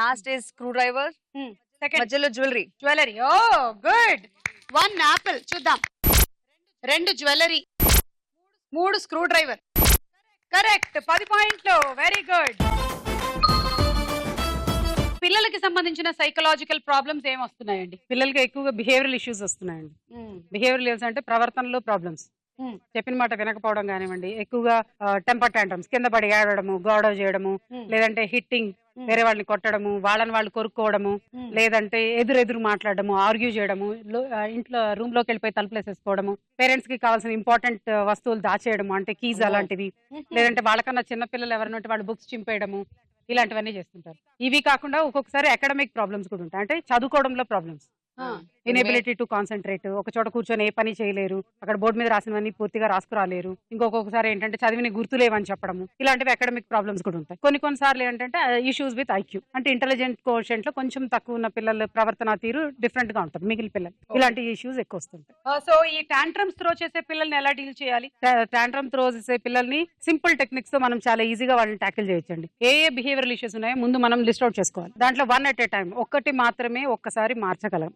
last is screwdriver, second మధ్యలో జ్యువెలరీ. Oh good. 1 యాపిల్ చూద్దాం, 2 జ్యువెలరీ, 3 స్క్రూ డ్రైవర్. కరెక్ట్, 10 పాయింట్లు. Very good. పిల్లలకి సంబంధించిన సైకలాజికల్ ప్రాబ్లమ్స్ ఏం వస్తున్నాయండి? పిల్లలకి ఎక్కువగా బిహేవియరల్ ఇష్యూస్ వస్తున్నాయండి. బిహేవియరల్ ఇష్యూస్ అంటే ప్రవర్తనలో ప్రాబ్లమ్స్, చెప్పిన మాట వినకపోవడం కానివ్వండి, ఎక్కువగా టెంపర్ టాంట్రమ్స్, కింద పడి ఏడవడము, గొడవ చేయడము, లేదంటే హిట్టింగ్, వేరే వాళ్ళని కొట్టడము, వాళ్ళని వాళ్ళు కొరుక్కోవడము, లేదంటే ఎదురెదురు మాట్లాడడము, ఆర్గ్యూ చేయడము, ఇంట్లో రూమ్ లోకి వెళ్ళిపోయి తలుపులు వేసేసుకోవడము, పేరెంట్స్ కి కావాల్సిన ఇంపార్టెంట్ వస్తువులు దాచేయడము, అంటే కీజ్ అలాంటివి, లేదంటే వాళ్ళకన్నా చిన్న పిల్లలు ఎవరైనా వాళ్ళు బుక్స్ చింపేయడము, ఇలాంటివన్నీ చేస్తుంటారు. ఇవి కాకుండా ఒక్కొక్కసారి అకాడమిక్ ప్రాబ్లమ్స్ కూడా ఉంటాయి, అంటే చదువుకోవడంలో ప్రాబ్లమ్స్, ఇన్ఎబిలిటీ టు కాన్సన్ట్రేట్, ఒక చోట కూర్చొని ఏ పని చేయలేరు, అక్కడ బోర్డు మీద రాసినవన్నీ పూర్తిగా రాసుకురాలేరు, ఇంకొకసారి ఏంటంటే చదివిని గుర్తులేవని చెప్పడము, ఇలాంటివి అకాడమిక్ ప్రాబ్లమ్స్ కూడా ఉంటాయి. కొన్నిసార్లు ఏంటంటే ఇష్యూస్ విత్ ఐక్యూ, అంటే ఇంటెలిజెంట్ కోషెంట్ లో కొంచెం తక్కువ ఉన్న పిల్లల ప్రవర్తన తీరు డిఫరెంట్ గా ఉంటుంది మిగిలిన పిల్లలు. ఇలాంటి ఇష్యూస్ ఎక్కువ వస్తుంటాయి. సో ఈ టాంట్రమ్స్ త్రో చేసే పిల్లల్ని ఎలా డీల్ చేయాలి? టాంట్రమ్ త్రో చేసే పిల్లల్ని సింపుల్ టెక్నిక్స్ తో మనం చాలా ఈజీగా వాళ్ళని ట్యాకిల్ చేయొచ్చండి. ఏ బిహేవియరల్ ఇష్యూస్ ఉన్నాయో ముందు మనం లిస్ట్ అవుట్ చేసుకోవాలి. దాంట్లో 1 at a time, ఒక్కటి మాత్రమే ఒక్కసారి మార్చగలం.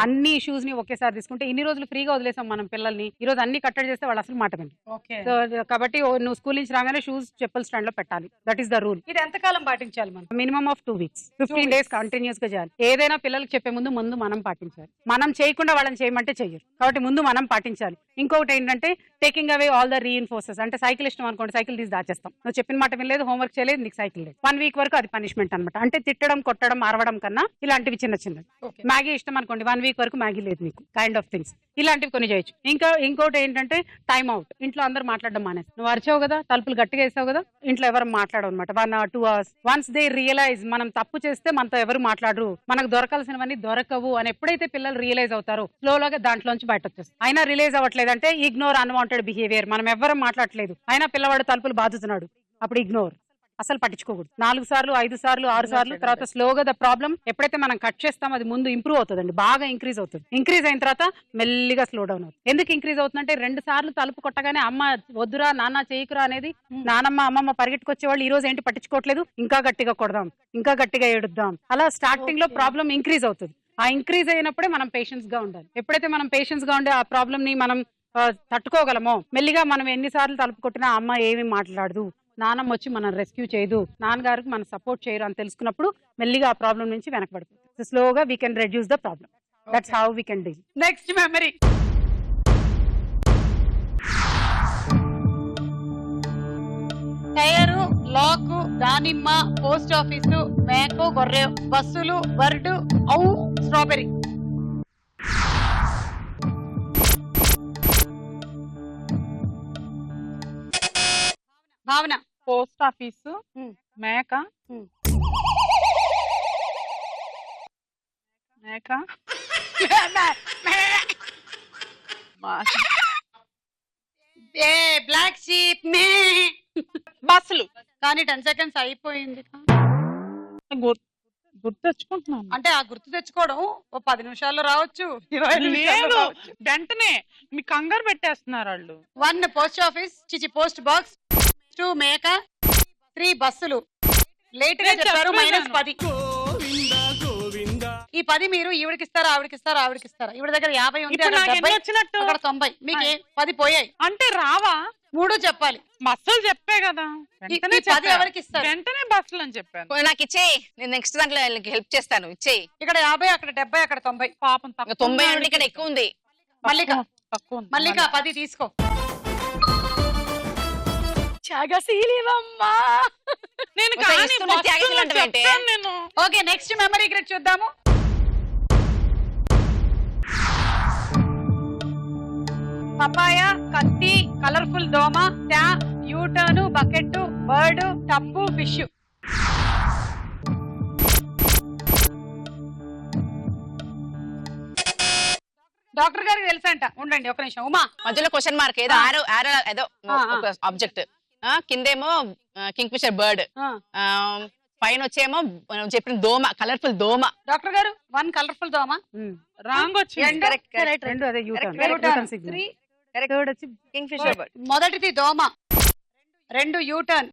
అన్ని ఇష్యూస్ ని ఒకేసారి తీసుకుంటే ఇన్ని రోజులు ఫ్రీగా వదిలేసాం మనం పిల్లల్ని, ఈ రోజు అన్ని కట్టడి చేస్తే వాళ్ళు అసలు మాట వింటారు. సో కాబట్టి నువ్వు స్కూల్ నుంచి రాగానే షూస్ చెప్పులు స్టాండ్ లో పెట్టాలి. That is the rule. ఇది ఎంతకాలం పాటించాలి మనం? Minimum of 2 weeks, 15 days continuous గా చేయాలి. ఏదైనా పిల్లలకి చెప్పే ముందు మనం పాటించాలి. మనం చేయకుండా వాళ్ళని చేయమంటే చెయ్యరు, కాబట్టి ముందు మనం పాటించాలి. ఇంకొకటి ఏంటంటే taking away all the reinforces, అంటే సైకిల్ ఇష్టం అనుకోండి, సైకిల్ తీసి దాచేస్తాం. నువ్వు చెప్పిన మాట వినలేదు, హోంవర్క్ చేయలేదు, నీకు సైకిల్ లేదు. 1 week వరకు అది పనిష్మెంట్ అనమాట. అంటే తిట్టడం, కొట్టడం, అరవడం కన్నా ఇలాంటివి చిన్న చిన్నవి. మ్యాగీ ఇష్టం అనుకోండి, 1 week వరకు మ్యాగీ లేదు మీకు, కైండ్ ఆఫ్ థింగ్స్. ఇలాంటివి కొన్ని చేయొచ్చు. ఇంకోటి ఏంటంటే టైం అవుట్. ఇంట్లో అందరూ మాట్లాడడం మానేసి, నువ్వు అరిచావు కదా, తలుపులు గట్టిగా వేసావు కదా, ఇంట్లో ఎవరు మాట్లాడవు అనమాట 1 or 2 hours. Once they realise మనం తప్పు చేస్తే మనతో ఎవరు మాట్లాడరు, మనకు దొరకాల్సినవన్నీ దొరకవు అని ఎప్పుడైతే పిల్లలు రియలైజ్ అవుతారో స్లోగా దాంట్లోంచి బయట వచ్చేస్తారు. అయినా రిలీజ్ అవ్వట్లేదు అంటే ఇగ్నోర్ అన్వాంటెడ్ బిహేవియర్. మనం ఎవరు మాట్లాడట్లేదు, అయినా పిల్లవాడు తలుపులు బాదుతున్నాడు, అప్పుడు ఇగ్నోర్, అసలు పట్టించుకోకూడదు. 4 సార్లు 5 సార్లు 6 సార్లు తర్వాత స్లోగా ద ప్రాబ్లం ఎప్పుడైతే మనం కట్ చేస్తామో అది ముందు ఇంప్రూవ్ అవుతుందండి, బాగా ఇంక్రీజ్ అవుతుంది. ఇంక్రీజ్ అయిన తర్వాత మెల్లిగా స్లో డౌన్ అవుతుంది. ఎందుకు ఇంక్రీజ్ అవుతుందంటే 2 సార్లు తలుపు కొట్టగానే అమ్మ వద్దురా నాన్న చేయకురా అనేది నానమ్మ అమ్మమ్మ పరిగెట్టుకొచ్చే వాళ్ళు ఈ రోజు ఏంటి పట్టించుకోవట్లేదు, ఇంకా గట్టిగా కొడదాం, ఇంకా గట్టిగా ఏడుద్దాం. అలా స్టార్టింగ్ లో ప్రాబ్లం ఇంక్రీజ్ అవుతుంది. ఆ ఇంక్రీజ్ అయినప్పుడే మనం పేషెన్స్ గా ఉండాలి. ఎప్పుడైతే మనం పేషెన్స్ గా ఉండే ఆ ప్రాబ్లం ని మనం తట్టుకోగలమో, మెల్లిగా మనం ఎన్నిసార్లు తలుపు కొట్టినా అమ్మ ఏమీ మాట్లాడదు, నాన్నమ్మ వచ్చి మనం రెస్క్యూ చేయదు, నాన్నగారికి మనం సపోర్ట్ చేయరు అని తెలుసుకున్నప్పుడు మెల్లిగా ఆ ప్రాబ్లం నుంచి వెనకబడిపోతుంది. స్లోగా we can reduce the problem. That's how we can deal. Next memory. Tyre, lock, దానిమ్మ, పోస్ట్ ఆఫీసు, మేకో, గొర్రె, బస్సులు, బర్డు, ఔ, స్ట్రాబెర్రీ. భావన. పోస్ట్ ఆఫీసు, మేక, మేక, బ్లాక్ షీప్, మే. బస్సులు. కానీ 10 seconds అయిపోయింది. గుర్తు తెచ్చుకుంటున్నాను. అంటే ఆ గుర్తు తెచ్చుకోవడం ఓ 10 నిమిషాల్లో రావచ్చు, 20 నిమిషాల్లో లేదు, రావచ్చు. వెంటనే మీ కంగారు పెట్టేస్తున్నారు వాళ్ళు. 1 పోస్ట్ ఆఫీస్, పోస్ట్ బాక్స్, 2 మేక, 3 బస్సులు. లేట్ గా చెప్పారు, -10. ఈ 10 మీరు ఈవిడికిస్తారా ఆవిడకిస్తారా ఆవిడకిస్తారా? ఈవిడ దగ్గర 50 ఉంది, ఇప్పుడు నాకు ఎన్ని 70, వచ్చినట్టు? అక్కడ 90. మీకు 10 పోయాయి. అంటే రావా? 3 చెప్పాలి. బస్సులు చెప్పే కదా, వెంటనే 10 చెప్పా. ఎవరికి ఇస్తారు? వెంటనే బస్సులు అని చెప్పాను. పోనీ నాకు ఇచ్చేయి, నేను నెక్స్ట్ దాంట్లో హెల్ప్ చేస్తాను. ఇచ్చేయి. ఇక్కడ 50, అక్కడ 70, అక్కడ 90. పాపం ఇంకా 90 అంటే ఇక్కడ ఎక్కువ ఉంది. మల్లిక, తక్కువ ఉంది. మల్లిక 10 తీసుకో. త్యాగశీలివమ్మా. నేను ఒకసారి కానీ ఇస్తున్న బస్సులు త్యాగశీలి అంటే ఏంటి? చెప్తాను నేను. ఓకే, నెక్స్ట్ మెమరీ గ్రిడ్ చూద్దాము. పపాయ, కత్తి, కలర్ఫుల్ దోమ, tap, U turn, bucket, bird, tub, fish. Doctor గారికి తెలుసంట. ఉండండి ఒక నిమిషం. ఉమా, మధ్యలో క్వశ్చన్ మార్క్ ఏదో ఆరో ఏదో ఒక ఆబ్జెక్ట్, కిందేమో కింగ్ ఫిషర్ బర్డ్, పైన వచ్చేమో మనం చెప్పిన దోమ, కలర్ఫుల్ దోమ. డాక్టర్ గారు 1 కలర్ఫుల్ దోమ, రాంగ్ వచ్చింది. రెండు అదే యూటర్న్, 3 కింగ్ ఫిషర్ బర్డ్. మొదటిది దోమ, 2 యూటర్న్,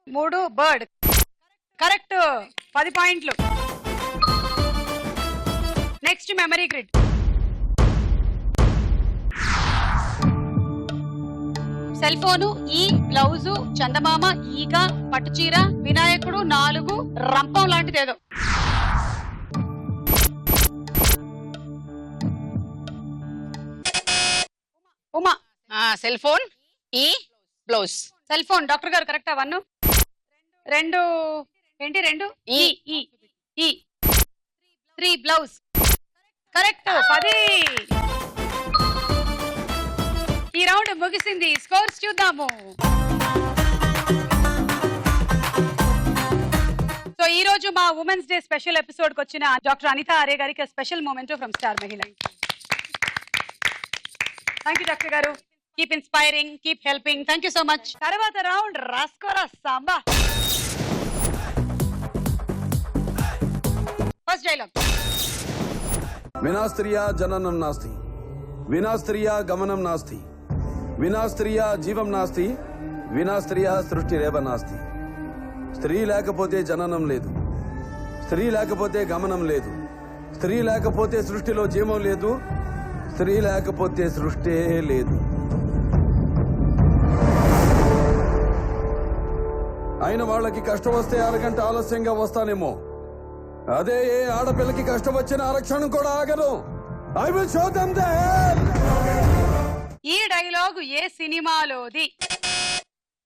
3 బర్డ్. కరెక్ట్, 10 పాయింట్లు. Next memory grid. Cell phone, ఈ బ్లౌజు, చందమామ, ఈగ, పట్టుచీర, వినాయకుడు, 4 రంపం లాంటిది ఏదో. ఉమా, సెల్ ఫోన్, ఈ బ్లౌజ్. సెల్ ఫోన్ డాక్టర్ గారు కరెక్టా? 1, 2 ఏంటి 2 ఈ 3 బ్లౌజ్. కరెక్ట్, 10. ఈ రౌండ్ ముగిసింది. స్కోర్స్ చూద్దాము. సో ఈ రోజు మా ఉమెన్స్ డే స్పెషల్ ఎపిసోడ్ కి వచ్చిన డాక్టర్ అనిత ఆర్య గారికి special moment from star Mahila. Thank you doctor garu. Keep inspiring, keep helping. Thank you so much. తర్వాత రౌండ్ రాస్కోరా సాంబా. First dialogue. వినా స్త్రియా జననం నాస్తి, వినా స్త్రియా గమనం నాస్తి, వినా స్త్రియా జీవం నాస్తి, వినా స్త్రియా సృష్టిరేవ నాస్తి. స్త్రీ లేకపోతే జననం లేదు, స్త్రీ లేకపోతే గమనం లేదు, స్త్రీ లేకపోతే సృష్టిలో జీవం లేదు, స్త్రీ లేకపోతే సృష్టే లేదు. అయిన వాళ్ళకి కష్టం వస్తే అరగంట ఆలస్యంగా వస్తానేమో, అదే ఏ ఆడపిల్లకి కష్టం వచ్చిన ఆరక్షణం కూడా ఆగదు. I will show them the hell. ఈ డైలాగ్ ఏ సినిమాలోది?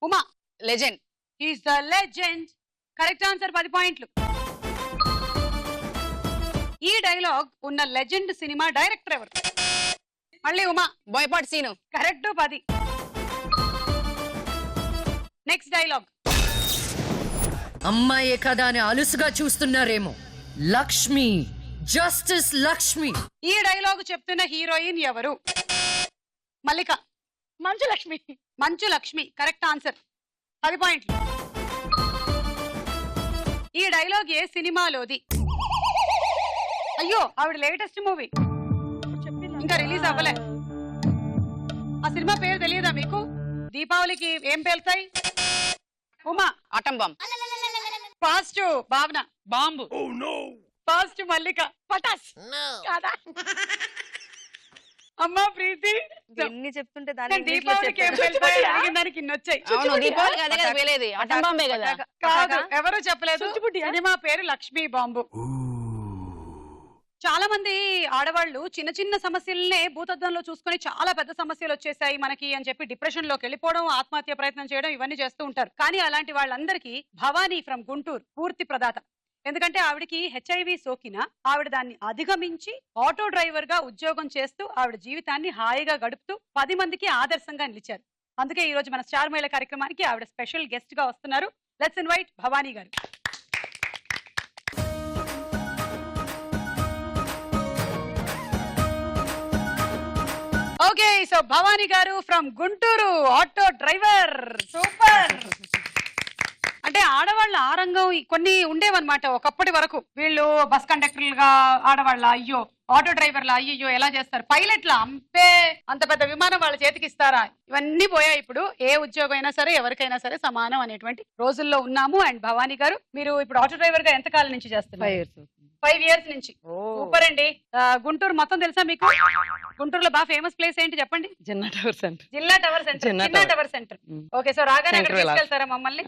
Uma, legend. Is the legend. Correct answer, 10 పాయింట్లు. ఈ డైలాగ్ ఉన్న లెజెండ్ సినిమా డైరెక్టర్ ఎవరు? మళ్ళీ Uma. Boyapati Seenu. Correct 10. Next dialogue. అమ్మాయే కదా అని అలుసుగా చూస్తున్నారేమో. లక్ష్మి, జస్టిస్ లక్ష్మి. ఈ డైలాగ్ చెప్తున్న హీరోయిన్ ఎవరు? మల్లిక. మంచు లక్ష్మి. Manchu Lakshmi correct answer. 10 పాయింట్లు. ఈ డైలాగ్ ఏ సినిమాలోది? అయ్యో ఆవిడ లేటెస్ట్ మూవీ ఇంకా రిలీజ్ అవ్వలే. ఆ సినిమా పేరు తెలియదా మీకు? దీపావళికి ఏం పేలుతాయి? Uma. Atom bomb. Fast Bhavana. Bomb. Fast Mallika. పటాస్ కాదా? అమ్మా ప్రీతి ఎన్ని చెప్తుంటే దాన్ని దీపావళికి ఏం పేలుతాయి అడిగిన దానికి ఇన్ని వచ్చాయి. అవును దీపావళికి అదే కదా వేలేది. ఆటం బాంబే కదా. కాదు ఎవరు చెప్పలేదు. సినిమా పేరు లక్ష్మీ బాంబు. చాలా మంది ఆడవాళ్ళు చిన్న చిన్న సమస్యలనే భూతద్దంలో చూసుకొని చాలా పెద్ద సమస్యలు వచ్చేసాయి మనకి అని చెప్పి డిప్రెషన్ లోకి వెళ్ళిపోవడం, ఆత్మహత్య ప్రయత్నం చేయడం ఇవన్నీ చేస్తూ ఉంటారు. కానీ అలాంటి వాళ్ళందరికీ భవానీ ఫ్రమ్ గుంటూరు పూర్తి ప్రదాత. ఎందుకంటే ఆవిడకి HIV సోకిన ఆవిడ దాన్ని అధిగమించి ఆటో డ్రైవర్ గా ఉద్యోగం చేస్తూ ఆవిడ జీవితాన్ని హాయిగా గడుపుతూ 10 మందికి ఆదర్శంగా నిలిచారు. అందుకే ఈ రోజు మన స్టార్ మహిళ కార్యక్రమానికి ఆవిడ స్పెషల్ గెస్ట్ గా వస్తున్నారు. లెట్స్ ఇన్వైట్ భవానీ గారు. ఓకే సో భవానీ గారు from Guntur auto driver. Super. అంటే ఆడవాళ్ళ ఆ రంగం కొన్ని ఉండేవన్నమాట ఒకప్పటి వరకు. వీళ్ళు బస్ కండక్టర్లుగా ఆడవాళ్ళ అయ్యో, ఆటో డ్రైవర్ల అయ్యో ఎలా చేస్తారు, పైలట్ల అంపే అంత పెద్ద విమానం వాళ్ళ చేతికి ఇస్తారా, ఇవన్నీ పోయాయి. ఇప్పుడు ఏ ఉద్యోగం అయినా సరే ఎవరికైనా సరే సమానం అనేటువంటి రోజుల్లో ఉన్నాము. అండ్ భవానీ గారు మీరు ఇప్పుడు ఆటో డ్రైవర్ గా ఎంత కాలం నుంచి చేస్తున్నారు? 5 years నుంచి. సూపర్ అండి. గుంటూరు మొత్తం తెలుసా మీకు? గుంటూరులో బాగా ఫేమస్ ప్లేస్ ఏంటి చెప్పండి? Jinnah tower centre. జిల్లా tower centre. Jinnah tower centre. Okay so రాగానే అక్కడ తీసుకెళ్తారా మమ్మల్ని?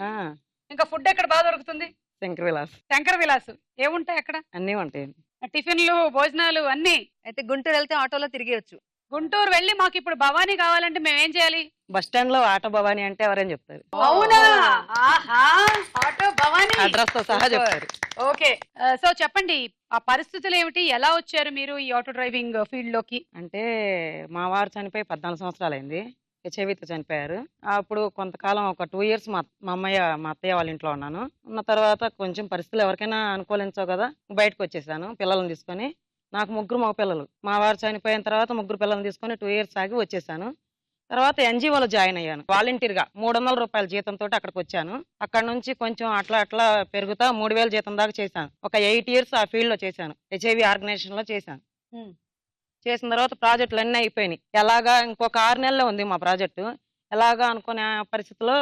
ఇంకా ఫుడ్ ఎక్కడ బాగా దొరుకుతుంది? శంకర్ విలాస్. శంకర్ విలాస్. ఏముంటాయి అక్కడ? అన్ని ఉంటాయి. టిఫిన్లు భోజనాలు అన్ని. అయితే గుంటూరు వెళ్తే ఆటోలో తిరిగేయచ్చు. గుంటూరు వెళ్ళి మాకు ఇప్పుడు భవానీ కావాలంటే మేము ఏం చేయాలి? బస్ స్టాండ్ లో ఆటో భవానీ అంటే ఎవరైనా చెప్తారు. అవునా? ఆహా ఆటో భవానీ అడ్రస్ తో సహా చెప్తారు. ఓకే సో చెప్పండి ఆ పరిస్థితులు ఏమిటి, ఎలా వచ్చారు మీరు ఈ ఆటో డ్రైవింగ్ ఫీల్డ్ లోకి? అంటే మా వారు చనిపోయి 14 సంవత్సరాలు అయింది. హెచ్ఐవితో చనిపోయారు. అప్పుడు కొంతకాలం ఒక 2 years మా అత్తయ్య వాళ్ళ ఇంట్లో ఉన్నాను. ఉన్న తర్వాత కొంచెం పరిస్థితులు ఎవరికైనా అనుకూలించవు కదా, బయటకు వచ్చేసాను పిల్లల్ని తీసుకొని. నాకు 3 మగ పిల్లలు. మా వారు చనిపోయిన తర్వాత 3 పిల్లల్ని తీసుకొని 2 years ఆగి వచ్చేసాను. తర్వాత NGOలో జాయిన్ అయ్యాను వాలంటీర్గా. 300 రూపాయల జీతంతో అక్కడికి వచ్చాను. అక్కడ నుంచి కొంచెం అట్లా పెరుగుతా 3000 జీతం దాకా చేశాను. ఒక 8 years ఆ ఫీల్డ్ లో చేశాను. HIV ఆర్గనైజేషన్ లో చేశాను. చేసిన తర్వాత ప్రాజెక్టులు అన్నీ అయిపోయినాయి. ఎలాగా ఇంకొక 6 నెలల్లో ఉంది మా ప్రాజెక్టు. ఎలాగా అనుకునే పరిస్థితిలో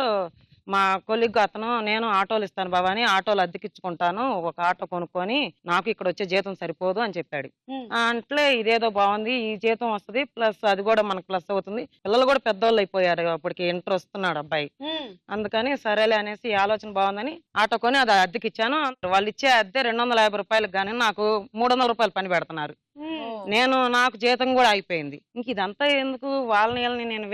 మా కొలిగ్ అతను నేను ఆటోలు ఇస్తాను బాబా అని ఆటోలు అద్దెకిచ్చుకుంటాను, ఒక ఆటో కొనుక్కొని నాకు ఇక్కడ వచ్చే జీతం సరిపోదు అని చెప్పాడు. అంటే ఇదేదో బాగుంది, ఈ జీతం వస్తుంది ప్లస్ అది కూడా మనకు ప్లస్ అవుతుంది, పిల్లలు కూడా పెద్దోళ్ళు అయిపోయారు, అప్పటికి ఇంటర్ వస్తున్నాడు అబ్బాయి. అందుకని సరేలే అనేసి ఈ ఆలోచన బాగుందని ఆటో కొని అది అద్దెకిచ్చాను. వాళ్ళు ఇచ్చే అద్దె 250 రూపాయలకు కానీ నాకు 300 రూపాయలు పని పెడుతున్నారు. నాకు జీతం కూడా అయిపోయింది. ఇంక ఇదంతా ఎందుకు, వాళ్ళని నేను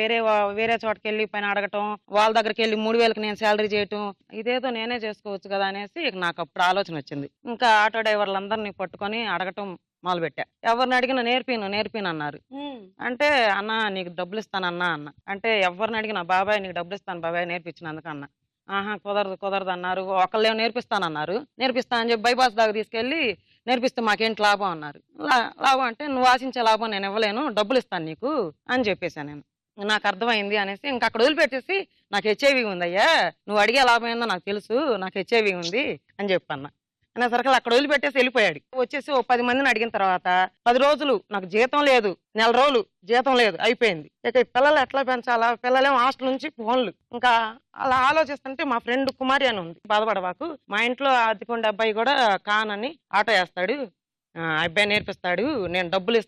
వేరే చోటకి వెళ్ళి పని అడగటం, వాళ్ళ దగ్గరికి వెళ్ళి 3000కి నేను శాలరీ చేయటం, ఇదేదో నేనే చేసుకోవచ్చు కదా అనేసి నాకు అప్పుడు ఆలోచన వచ్చింది. ఇంకా ఆటో డ్రైవర్లందరినీ పట్టుకొని అడగటం మొదలు పెట్టా. ఎవరిని అడిగినా నేర్పిను అన్నారు. అంటే అన్న నీకు డబ్బులు ఇస్తానన్నా అన్న. అంటే ఎవరిని అడిగినా బాబాయ్ నీకు డబ్బులు ఇస్తాను బాబాయ్ నేర్పించినందుకు అన్న. ఆహా కుదరదు అన్నారు. ఒకళ్ళేమో నేర్పిస్తానన్నారు. నేర్పిస్తా అని చెప్పి బైపాస్ దాకా తీసుకెళ్ళి నేర్పిస్తే మాకేంటి లాభం అన్నారు. లాభం అంటే నువ్వు ఆశించే లాభం నేను ఇవ్వలేను, డబ్బులు ఇస్తాను నీకు అని చెప్పేశాను నేను. నాకు అర్థమైంది అనేసి ఇంకా అక్కడ వదిలిపెట్టేసి నాకు HIV ఉందయ్యా, నువ్వు అడిగే లాభం ఏందో నాకు తెలుసు, నాకు HIV ఉంది అని చెప్పన్నా. అనేసరికి అక్కడ వదిలిపెట్టేసి వెళ్ళిపోయాడు. వచ్చేసి 10 మందిని అడిగిన తర్వాత 10 రోజులు నాకు జీతం లేదు, 4 రోజులు జీతం లేదు, అయిపోయింది. ఇక పిల్లలు ఎట్లా పెంచాలా, పిల్లలేమో హాస్టల్ నుంచి ఫోన్లు. ఇంకా అలా ఆలోచిస్తుంటే మా ఫ్రెండ్ కుమారి అని ఉంది, బాధపడవాకు, మా ఇంట్లో అద్దెకుండే అబ్బాయి కూడా కానని ఆటో వేస్తాడు, అబ్బాయి నేర్పిస్తాడు, నేను డబ్బులు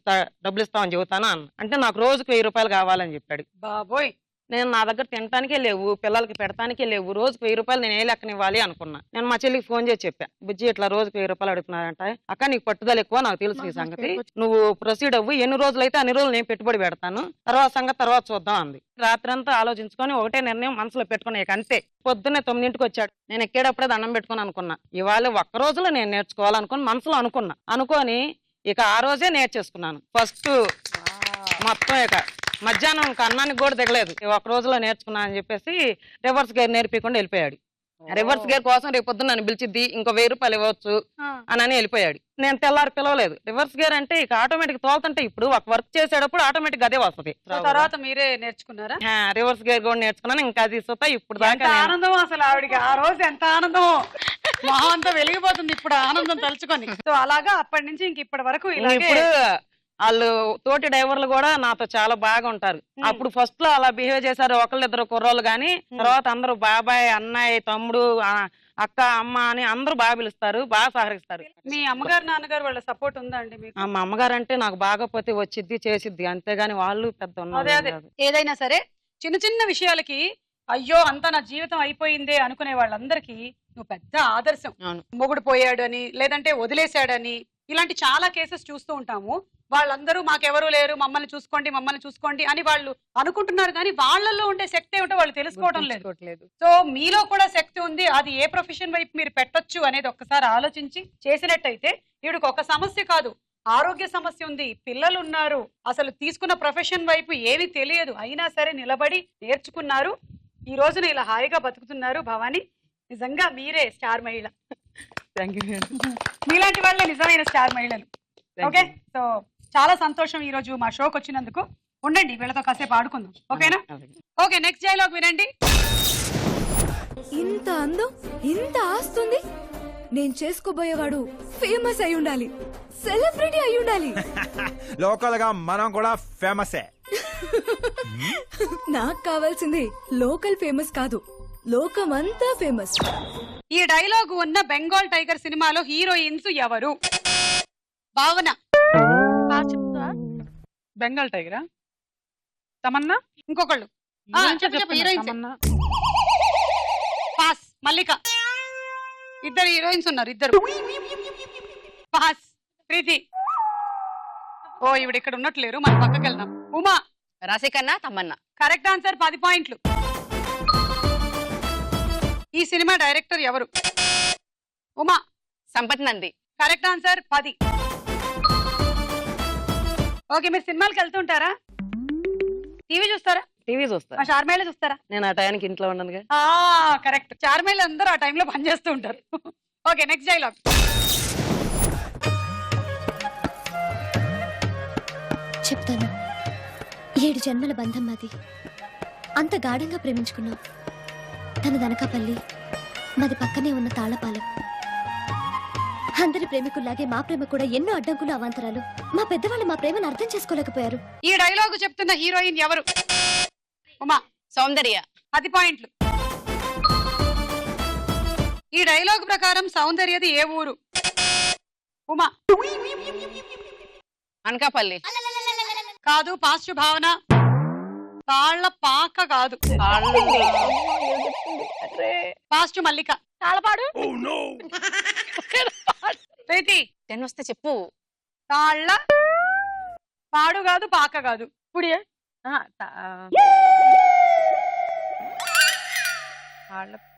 ఇస్తామని చెబుతాను అన్న. అంటే నాకు రోజుకు 1000 రూపాయలు కావాలని చెప్పాడు. బాబోయ్ నేను నా దగ్గర తినటానికే లేవు, పిల్లలకి పెడతానికే లేవు, రోజుకు 1000 రూపాయలు నేను ఏ లెక్కనివ్వాలి అనుకున్నా. నేను మా చెల్లికి ఫోన్ చేసి చెప్పా, బుజ్జి ఇట్లా రోజుకు 1000 రూపాయలు అడుగుతున్నారంట, అక్క నీకు పట్టుదల ఎక్కువ, నాకు తెలుసు ఈ సంగతి, నువ్వు ప్రొసీడ్ అవ్వు, ఎన్ని రోజులు అయితే అన్ని రోజులు నేను పెట్టుబడి పెడతాను, తర్వాత సంగతి తర్వాత చూద్దాం అంది. రాత్రంతా ఆలోచించుకొని ఒకటే నిర్ణయం మనసులో పెట్టుకున్నా. అంతే పొద్దున్నే 9ంటికి వచ్చాడు. నేను ఎక్కేటప్పుడే దండం పెట్టుకుని అనుకున్నా, ఇవాళ ఒక్క రోజులో నేను నేర్చుకోవాలనుకుని మనసులో అనుకుని ఇక ఆ రోజే నేర్చేసుకున్నాను. ఫస్ట్ మొత్తం ఇక మధ్యాహ్నం అన్నానికి కూడా దిగలేదు. ఒక రోజులో నేర్చుకున్నా అని చెప్పేసి రివర్స్ గేర్ నేర్పించకుండా వెళ్ళిపోయాడు. రివర్స్ గేర్ కోసం రేపు పొద్దున్న నన్ను పిలిచిద్ది, ఇంకో 1000 రూపాయలు ఇవ్వచ్చు అని వెళ్ళిపోయాడు. నేను తెల్లారి పిలవలేదు. రివర్స్ గేర్ అంటే ఇక ఆటోమేటిక్ తోలుతుంటే ఇప్పుడు ఒక వర్క్ చేసేటప్పుడు ఆటోమేటిక్ అదే వస్తుంది. తర్వాత మీరే నేర్చుకున్నారా? రివర్స్ గేర్ కూడా నేర్చుకున్నాను. ఇంకా అది ఇప్పుడు దాకా ఆనందం అసలు ఆవిడకి ఆ రోజు ఎంత ఆనందం, మొహం అంతా వెలిగిపోతుంది ఇప్పుడు ఆనందం తలుచుకొని. సో అలాగా అప్పటి నుంచి ఇంక ఇప్పటి వరకు ఇప్పుడు వాళ్ళు తోటి డ్రైవర్లు కూడా నాతో చాలా బాగా ఉంటారు. అప్పుడు ఫస్ట్ లో అలా బిహేవ్ చేశారు ఒకళ్ళిద్దరు కుర్రోళ్ళు, గానీ తర్వాత అందరూ బాబాయ్, అన్నయ్య, తమ్ముడు, అక్క, అమ్మ అని అందరూ బాగా పిలుస్తారు, బాగా సహకరిస్తారు. మీ అమ్మగారు నాన్నగారు వాళ్ళ సపోర్ట్ ఉందా అండి మీకు? మా అమ్మగారు అంటే నాకు బాగా పోతే వచ్చిద్ది చేసిద్ది, అంతేగాని వాళ్ళు పెద్ద ఉన్నారు. ఏదైనా సరే చిన్న చిన్న విషయాలకి అయ్యో అంతా నా జీవితం అయిపోయిందే అనుకునే వాళ్ళందరికీ నువ్వు పెద్ద ఆదర్శం. మొగుడు పోయాడు అని, లేదంటే వదిలేశాడని, ఇలాంటి చాలా కేసెస్ చూస్తూ ఉంటాము. వాళ్ళందరూ మాకెవరూ లేరు, మమ్మల్ని చూసుకోండి అని వాళ్ళు అనుకుంటున్నారు, కానీ వాళ్ళల్లో ఉండే శక్తి ఏమిటో వాళ్ళు తెలుసుకోవడం లేదు. సో మీలో కూడా శక్తి ఉంది, అది ఏ ప్రొఫెషన్ వైపు మీరు పెట్టొచ్చు అనేది ఒక్కసారి ఆలోచించి చేసినట్టయితే వీడికి ఒక సమస్య కాదు, ఆరోగ్య సమస్య ఉంది, పిల్లలు ఉన్నారు, అసలు తీసుకున్న ప్రొఫెషన్ వైపు ఏమీ తెలియదు, అయినా సరే నిలబడి నేర్చుకున్నారు, ఈ రోజున ఇలా హాయిగా బతుకుతున్నారు. భవానీ నిజంగా మీరే స్టార్ మహిళ. మీలాంటి వాళ్ళే నిజమైన స్టార్ మహిళలు. ఓకే, సో చాలా సంతోషం ఈ రోజు మా షోకి వచ్చినందుకు. ఉండండి, వీళ్ళతో కాసేపు ఆడుకుందాం, ఓకేనా? ఓకే, నెక్స్ట్ డైలాగ్ వినండి. ఇంత అందం, ఇంత ఆస్తుంది, నేను చేసుకోబోయేవాడు ఫేమస్ అయి ఉండాలి, సెలబ్రిటీ అయి ఉండాలి. లోకల్ గా మనం కూడా ఫేమసే. నాకు కావాల్సింది లోకల్ ఫేమస్ కాదు, లోకం అంతా ఫేమస్. ఈ డైలాగ్ ఉన్న బెంగాల్ టైగర్ సినిమాలో హీరోయిన్స్ ఎవరు? భావన. బెంగాల్ టైగరా? తమన్నా? ఇంకొకళ్ళు పాస్. మల్లిక. ఇద్దరు హీరోయిన్స్ ఉన్నారు, ఇద్దరు పాస్. ప్రీతి. ఓ ఈవిడ ఇక్కడ ఉన్నట్లేరు, మన పక్కకి వెళ్దాం. ఉమా. రాశికన్నా తమన్నా. కరెక్ట్ ఆన్సర్, 10 పాయింట్లు. ఈ సినిమా డైరెక్టర్ ఎవరు? Uma. Sampath Nandi. Correct answer, 10. Okay, మీరు సినిమాలకు వెళ్తుంటారా? టీవీ చూస్తారా? టీవీ చూస్తా. చార్మేళ చూస్తారా? నేను ఆ టైంకి ఇంట్లో ఉండను. కరెక్ట్, చార్మేళ అందరూ ఆ టైంలో పనిచేస్తూ ఉంటారు. Okay, next dialogue. చెప్తాను. 7 జన్మల బంధం మాది, అంత గాఢంగా ప్రేమించుకున్నాం. తన దనకాపల్లి, మాది పక్కనే ఉన్న తాళపాలెం. అందరి ప్రేమికుల్లాగే మా ప్రేమ కూడా ఎన్నో అడ్డంకులు, అవాంతరాలు. మా పెద్దవాళ్ళు మా ప్రేమను అర్థం చేసుకోలేకపోయారు. ఈ డైలాగు చెప్తున్న హీరోయిన్ ఎవరు? ఉమా. సౌందర్య. 10 పాయింట్లు. ఈ డైలాగ్ ప్రకారం సౌందర్యది ఏ ఊరు? ఉమా. అనకాపల్లి. కాదు, పాస్ట్. భావన. తాళ్ల పాక కాదు, పాస్ట్. మల్లిక. తాళపాడు. ప్రీతి. 10 వస్తే చెప్పు. తాళ్ల పాడు కాదు, పాక కాదు. ఇప్పుడు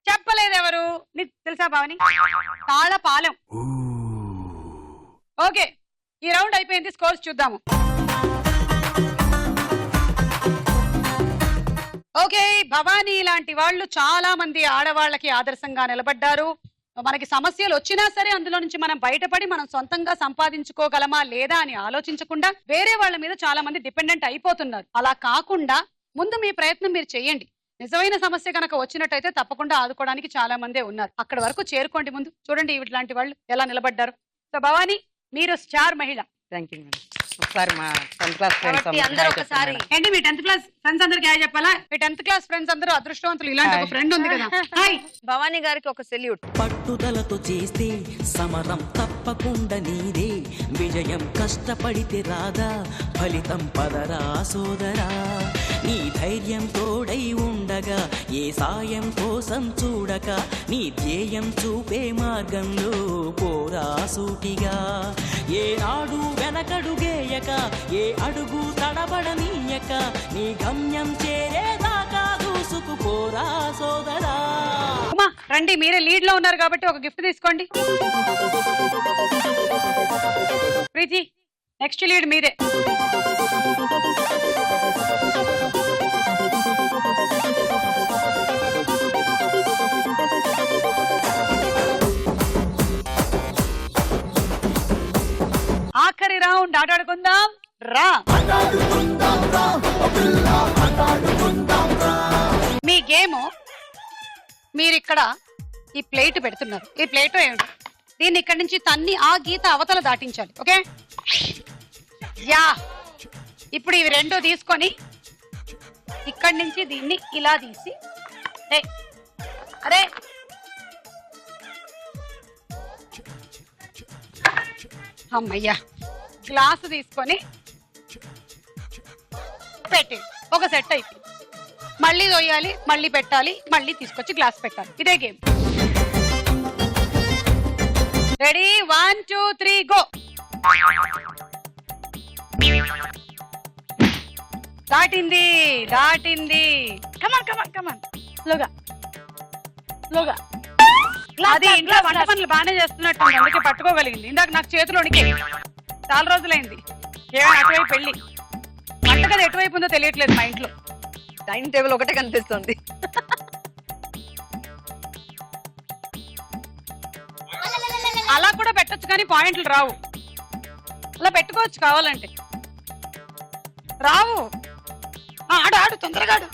చెప్పలేదు ఎవరు? నీకు తెలుసా భావని? తాళపాలెం. ఓకే, ఈ రౌండ్ అయిపోయింది, స్కోర్స్ చూద్దాము. ఓకే, భవానీ లాంటి వాళ్ళు చాలా మంది ఆడవాళ్ళకి ఆదర్శంగా నిలబడ్డారు. మనకి సమస్యలు వచ్చినా సరే అందులో నుంచి మనం బయటపడి మనం సొంతంగా సంపాదించుకోగలమా లేదా అని ఆలోచించకుండా వేరే వాళ్ళ మీద చాలా మంది డిపెండెంట్ అయిపోతున్నారు. అలా కాకుండా ముందు మీ ప్రయత్నం మీరు చేయండి. నిజమైన సమస్య కనుక వచ్చినట్టయితే తప్పకుండా ఆదుకోవడానికి చాలా మందే ఉన్నారు. అక్కడ వరకు చేరుకోండి. ముందు చూడండి ఇట్లాంటి వాళ్ళు ఎలా నిలబడ్డారు. సో భవానీ, మీరు star Mahila. Thank you madam. ఒకసారి మా 10th క్లాస్ ఫ్రెండ్స్ అందరూ ఒకసారి ఏంటి మీ 10th క్లాస్ ఫ్రెండ్స్ అందరికి హాయ్ చెప్పాలా? మీ 10th క్లాస్ ఫ్రెండ్స్ అందరూ అదృష్టవంతులు, ఇలాంటి ఒక ఫ్రెండ్ ఉంది కదా. హాయ్. భవానీ గారికి ఒక సెల్యూట్. పట్టుదలతో చేస్తే సమరం తప్పకుండా నీదే, విజయం కష్టపడితే రాదా, ఫలితం పదరా సోదరా. నీ ధైర్యం తోడై ఉండగా, ఏ సాయం కోసం చూడక, నీ ధ్యేయం చూపే మార్గంలో పోరా సూటిగా. ఏనాడు వెనకడుగేయక, ఏ అడుగు తడబడనీయక, నీ గమ్యం చేరేదాకా దూసుకుపోరా సోదరా. రండి, మీరే లీడ్ లో ఉన్నారు కాబట్టి ఒక గిఫ్ట్ తీసుకోండి. ప్రీతి, నెక్స్ట్ లీడ్ మీదే. రౌండ్ ఆటాడుకుందాం రా. మీ గేమ్ మీరు ఇక్కడ ఈ ప్లేట్ పెడుతున్నారు. ఈ ప్లేట్ ఏమిటి? దీన్ని ఇక్కడ నుంచి తన్ని ఆ గీత అవతల దాటించాలి. Okay yeah. ఇప్పుడు ఇవి రెండు తీసుకొని ఇక్కడి నుంచి దీన్ని ఇలా తీసి అరే అమ్మయ్యా గ్లాసు తీసుకొని పెట్టి ఒక సెట్ అయిపోయింది. మళ్ళీ తోయాలి, మళ్ళీ పెట్టాలి, మళ్ళీ తీసుకొచ్చి గ్లాస్ పెట్టాలి. ఇదే గేమ్. Ready 1 2 3 go. దాటింది దాటింది. కమాన్ కమాన్ కమాన్ స్లోగా స్లోగా. అది ఇంట్లో వంట పనులు బాగానే చేస్తున్నట్టు అందుకే పట్టుకోగలిగింది. ఇందాక నాకు చేతిలోనికి చాలా రోజులైంది. ఏమైనా అటువైపు పెళ్ళి వంటగది ఎటువైపు ఉందో తెలియట్లేదు మా ఇంట్లో. డైనింగ్ టేబుల్ ఒకటే కనిపిస్తుంది. అలా కూడా పెట్టొచ్చు కానీ పాయింట్లు రావు. అలా పెట్టుకోవచ్చు కావాలంటే. రావు. ఆడు ఆడు తొందరగా ఆడు.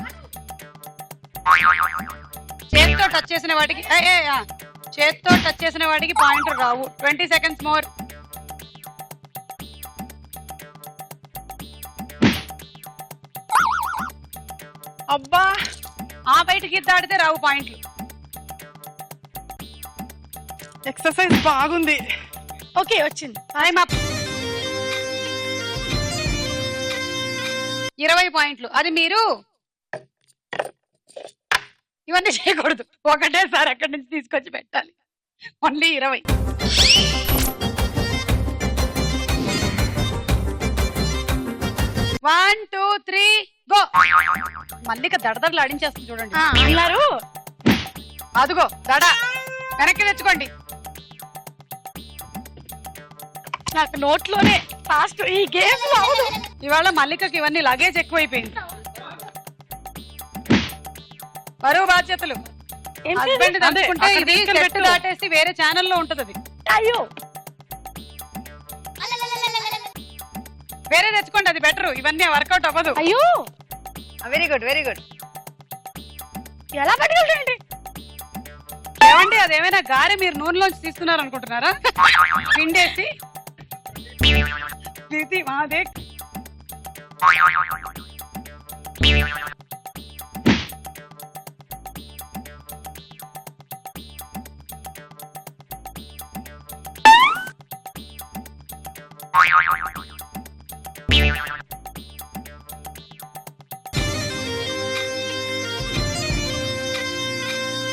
చేతితో టచ్ చేసిన వాటికి చేతితో టచ్ చేసిన వాటికి పాయింట్లు రావు. 20 seconds మోర్. అబ్బా ఆ బయటికి దాడితే రావు పాయింట్లు. ఎక్సర్సైజ్ బాగుంది. ఓకే వచ్చింది. Time up. 20 పాయింట్లు. అది మీరు ఇవన్నీ చేయకూడదు. ఒకటేసారి అక్కడి నుంచి తీసుకొచ్చి పెట్టాలి. Only 20. One two three go. Mallika దడదడలు ఆడించేస్తుంది చూడండి. అన్నారు అదుగో దడ. వెనక్కి తెచ్చుకోండి. నాకు నోట్లోనే ఫాస్ట్ ఈ గేమ్. ఇవాళ మల్లికకి ఇవన్నీ లగేజ్ ఎక్కువైపోయింది. బరువు బాధ్యతలు. హస్బెండ్ తలుచుకుంటే ఇది చెట్టు దాటేసి వేరే ఛానల్లో ఉంటది. అది అయ్యో వేరే తెచ్చుకోండి. అది బెటర్. ఇవన్నీ వర్కౌట్ అవ్వదు. అయ్యో వెరీ గుడ్ వెరీ గుడ్. ఎలా పట్టుకెళ్ళండి? ఏమండి అదేమైనా గారె మీరు నూనెలోంచి తీస్తున్నారు అనుకుంటున్నారా? పిండేసి ప్రీతి మాదే.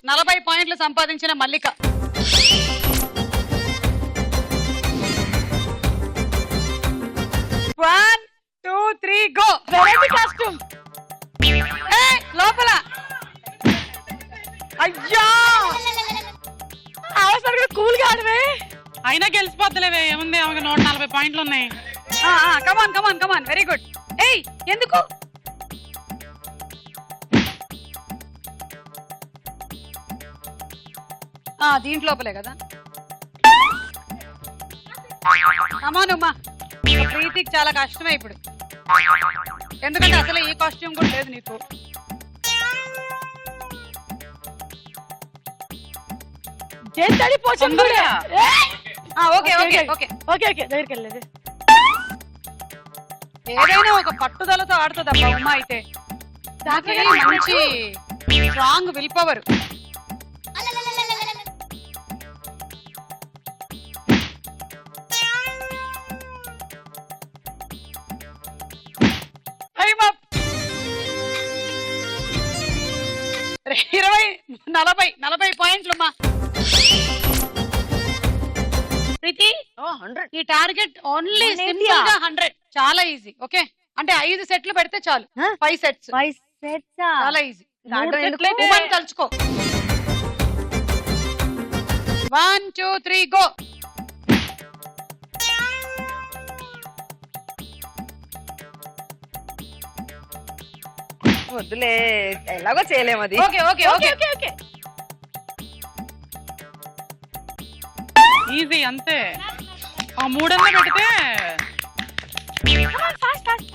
నలభై పాయింట్లు సంపాదించిన Mallika. One two three go. Costume లోపల. అయ్యా అవసరంగా కూల్ గా ఆడవే. అయినా గెలిచిపోతలేవే. ఏముంది ఆమెకు 140 పాయింట్లు ఉన్నాయి. Come on come on come on. Very good. ఏయ్ ఎందుకు దీంట్ లోపలే కదా. అమ్మానుమ్మా ప్రీతికి చాలా కష్టమే ఇప్పుడు. ఎందుకంటే అసలు ఈ కాస్ట్యూమ్ కూడా లేదు నీకు. Okay okay okay okay okay దగ్గరికి వెళ్ళలేదు. ఏదైనా ఒక పట్టుదలతో ఆడుతుందబ్బా ఉమ్మ అయితే. మంచి స్ట్రాంగ్ విల్ పవర్. ఇరవై 40 పాయింట్లు మా ప్రీతి. ఈ టార్గెట్ ఓన్లీ సింపుల్ గా 100. చాలా ఈజీ. ఓకే అంటే 5 సెట్లు పెడితే చాలు. 5 సెట్స్. చాలా ఈజీ. తలుచుకో. 1 2 3 గో. వద్దులే ఎలాగో చేయలేము అది. Okay okay okay okay okay. Easy అంతే. ఆ 3 పెడితే fast fast.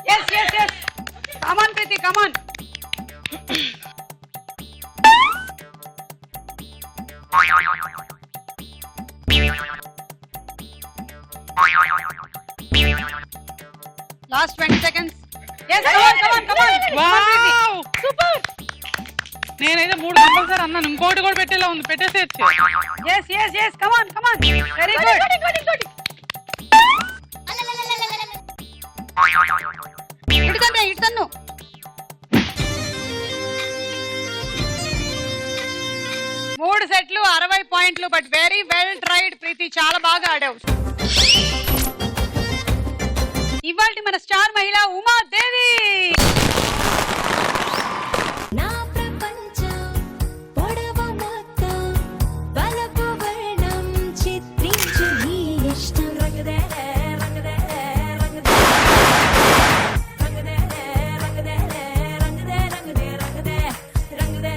yes yes yes come on Preeti come on last 20 seconds yes come on wow super. నేనైతే 3 కంపల్సరీ అన్నాను, ఇంకోటి కూడా పెట్టేలా ఉంది, పెట్టేసేయచ్చు. yes yes yes come on very good ఇడుతన్ను 3 సెట్లు 60 పాయింట్లు బట్ వెరీ వెల్ ట్రైడ్ ప్రీతి, చాలా బాగా ఆడావు. ఇవాల్టి మన స్టార్ మహిళ ఉమాదేవి. నా ప్రపంచం పొడవ మొత్తం బలపు వర్ణం చిత్రించు నీ ఇష్టం. రంగదే రంగదే రంగదే రంగదే రంగదే రంగదే రంగదే రంగదే రంగదే రంగదే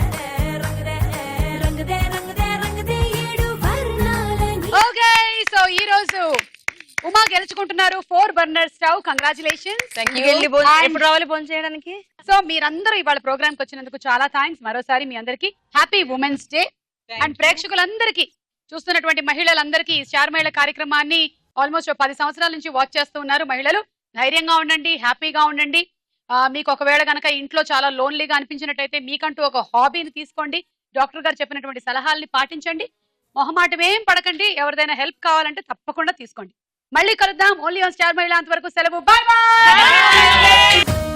రంగదే రంగదే రంగదే ఏడు వర్ణాలని. ఓకే సో ఈ రోజు ఉమా గెలుచుకుంటున్నారు 4 బర్నర్ స్టవ్. కంగ్రాచులేషన్స్. ఎప్పుడు రావాలి ఫోన్ చేయడానికి? సో మీరందరూ ఇవాళ ప్రోగ్రామ్ కి వచ్చినందుకు చాలా థ్యాంక్స్. మరోసారి మీ అందరికి హ్యాపీ ఉమెన్స్ డే. అండ్ ప్రేక్షకులందరికీ, చూస్తున్నటువంటి మహిళలందరికీ స్టార్ మహిళ కార్యక్రమాన్ని ఆల్మోస్ట్ 10 సంవత్సరాల నుంచి వాచ్ చేస్తూ ఉన్నారు. మహిళలు ధైర్యంగా ఉండండి, హ్యాపీగా ఉండండి. మీకు ఒకవేళ గనక ఇంట్లో చాలా లోన్లీగా అనిపించినట్టయితే మీకంటూ ఒక హాబీని తీసుకోండి. డాక్టర్ గారు చెప్పినటువంటి సలహాలని పాటించండి. మొహమాటం ఏం పడకండి. ఎవరిదైనా హెల్ప్ కావాలంటే తప్పకుండా తీసుకోండి. మళ్ళీ కలుద్దాం ఓన్లీ ఆన్ స్టార్ మహిళ. అంతవరకు సెలవు. By by.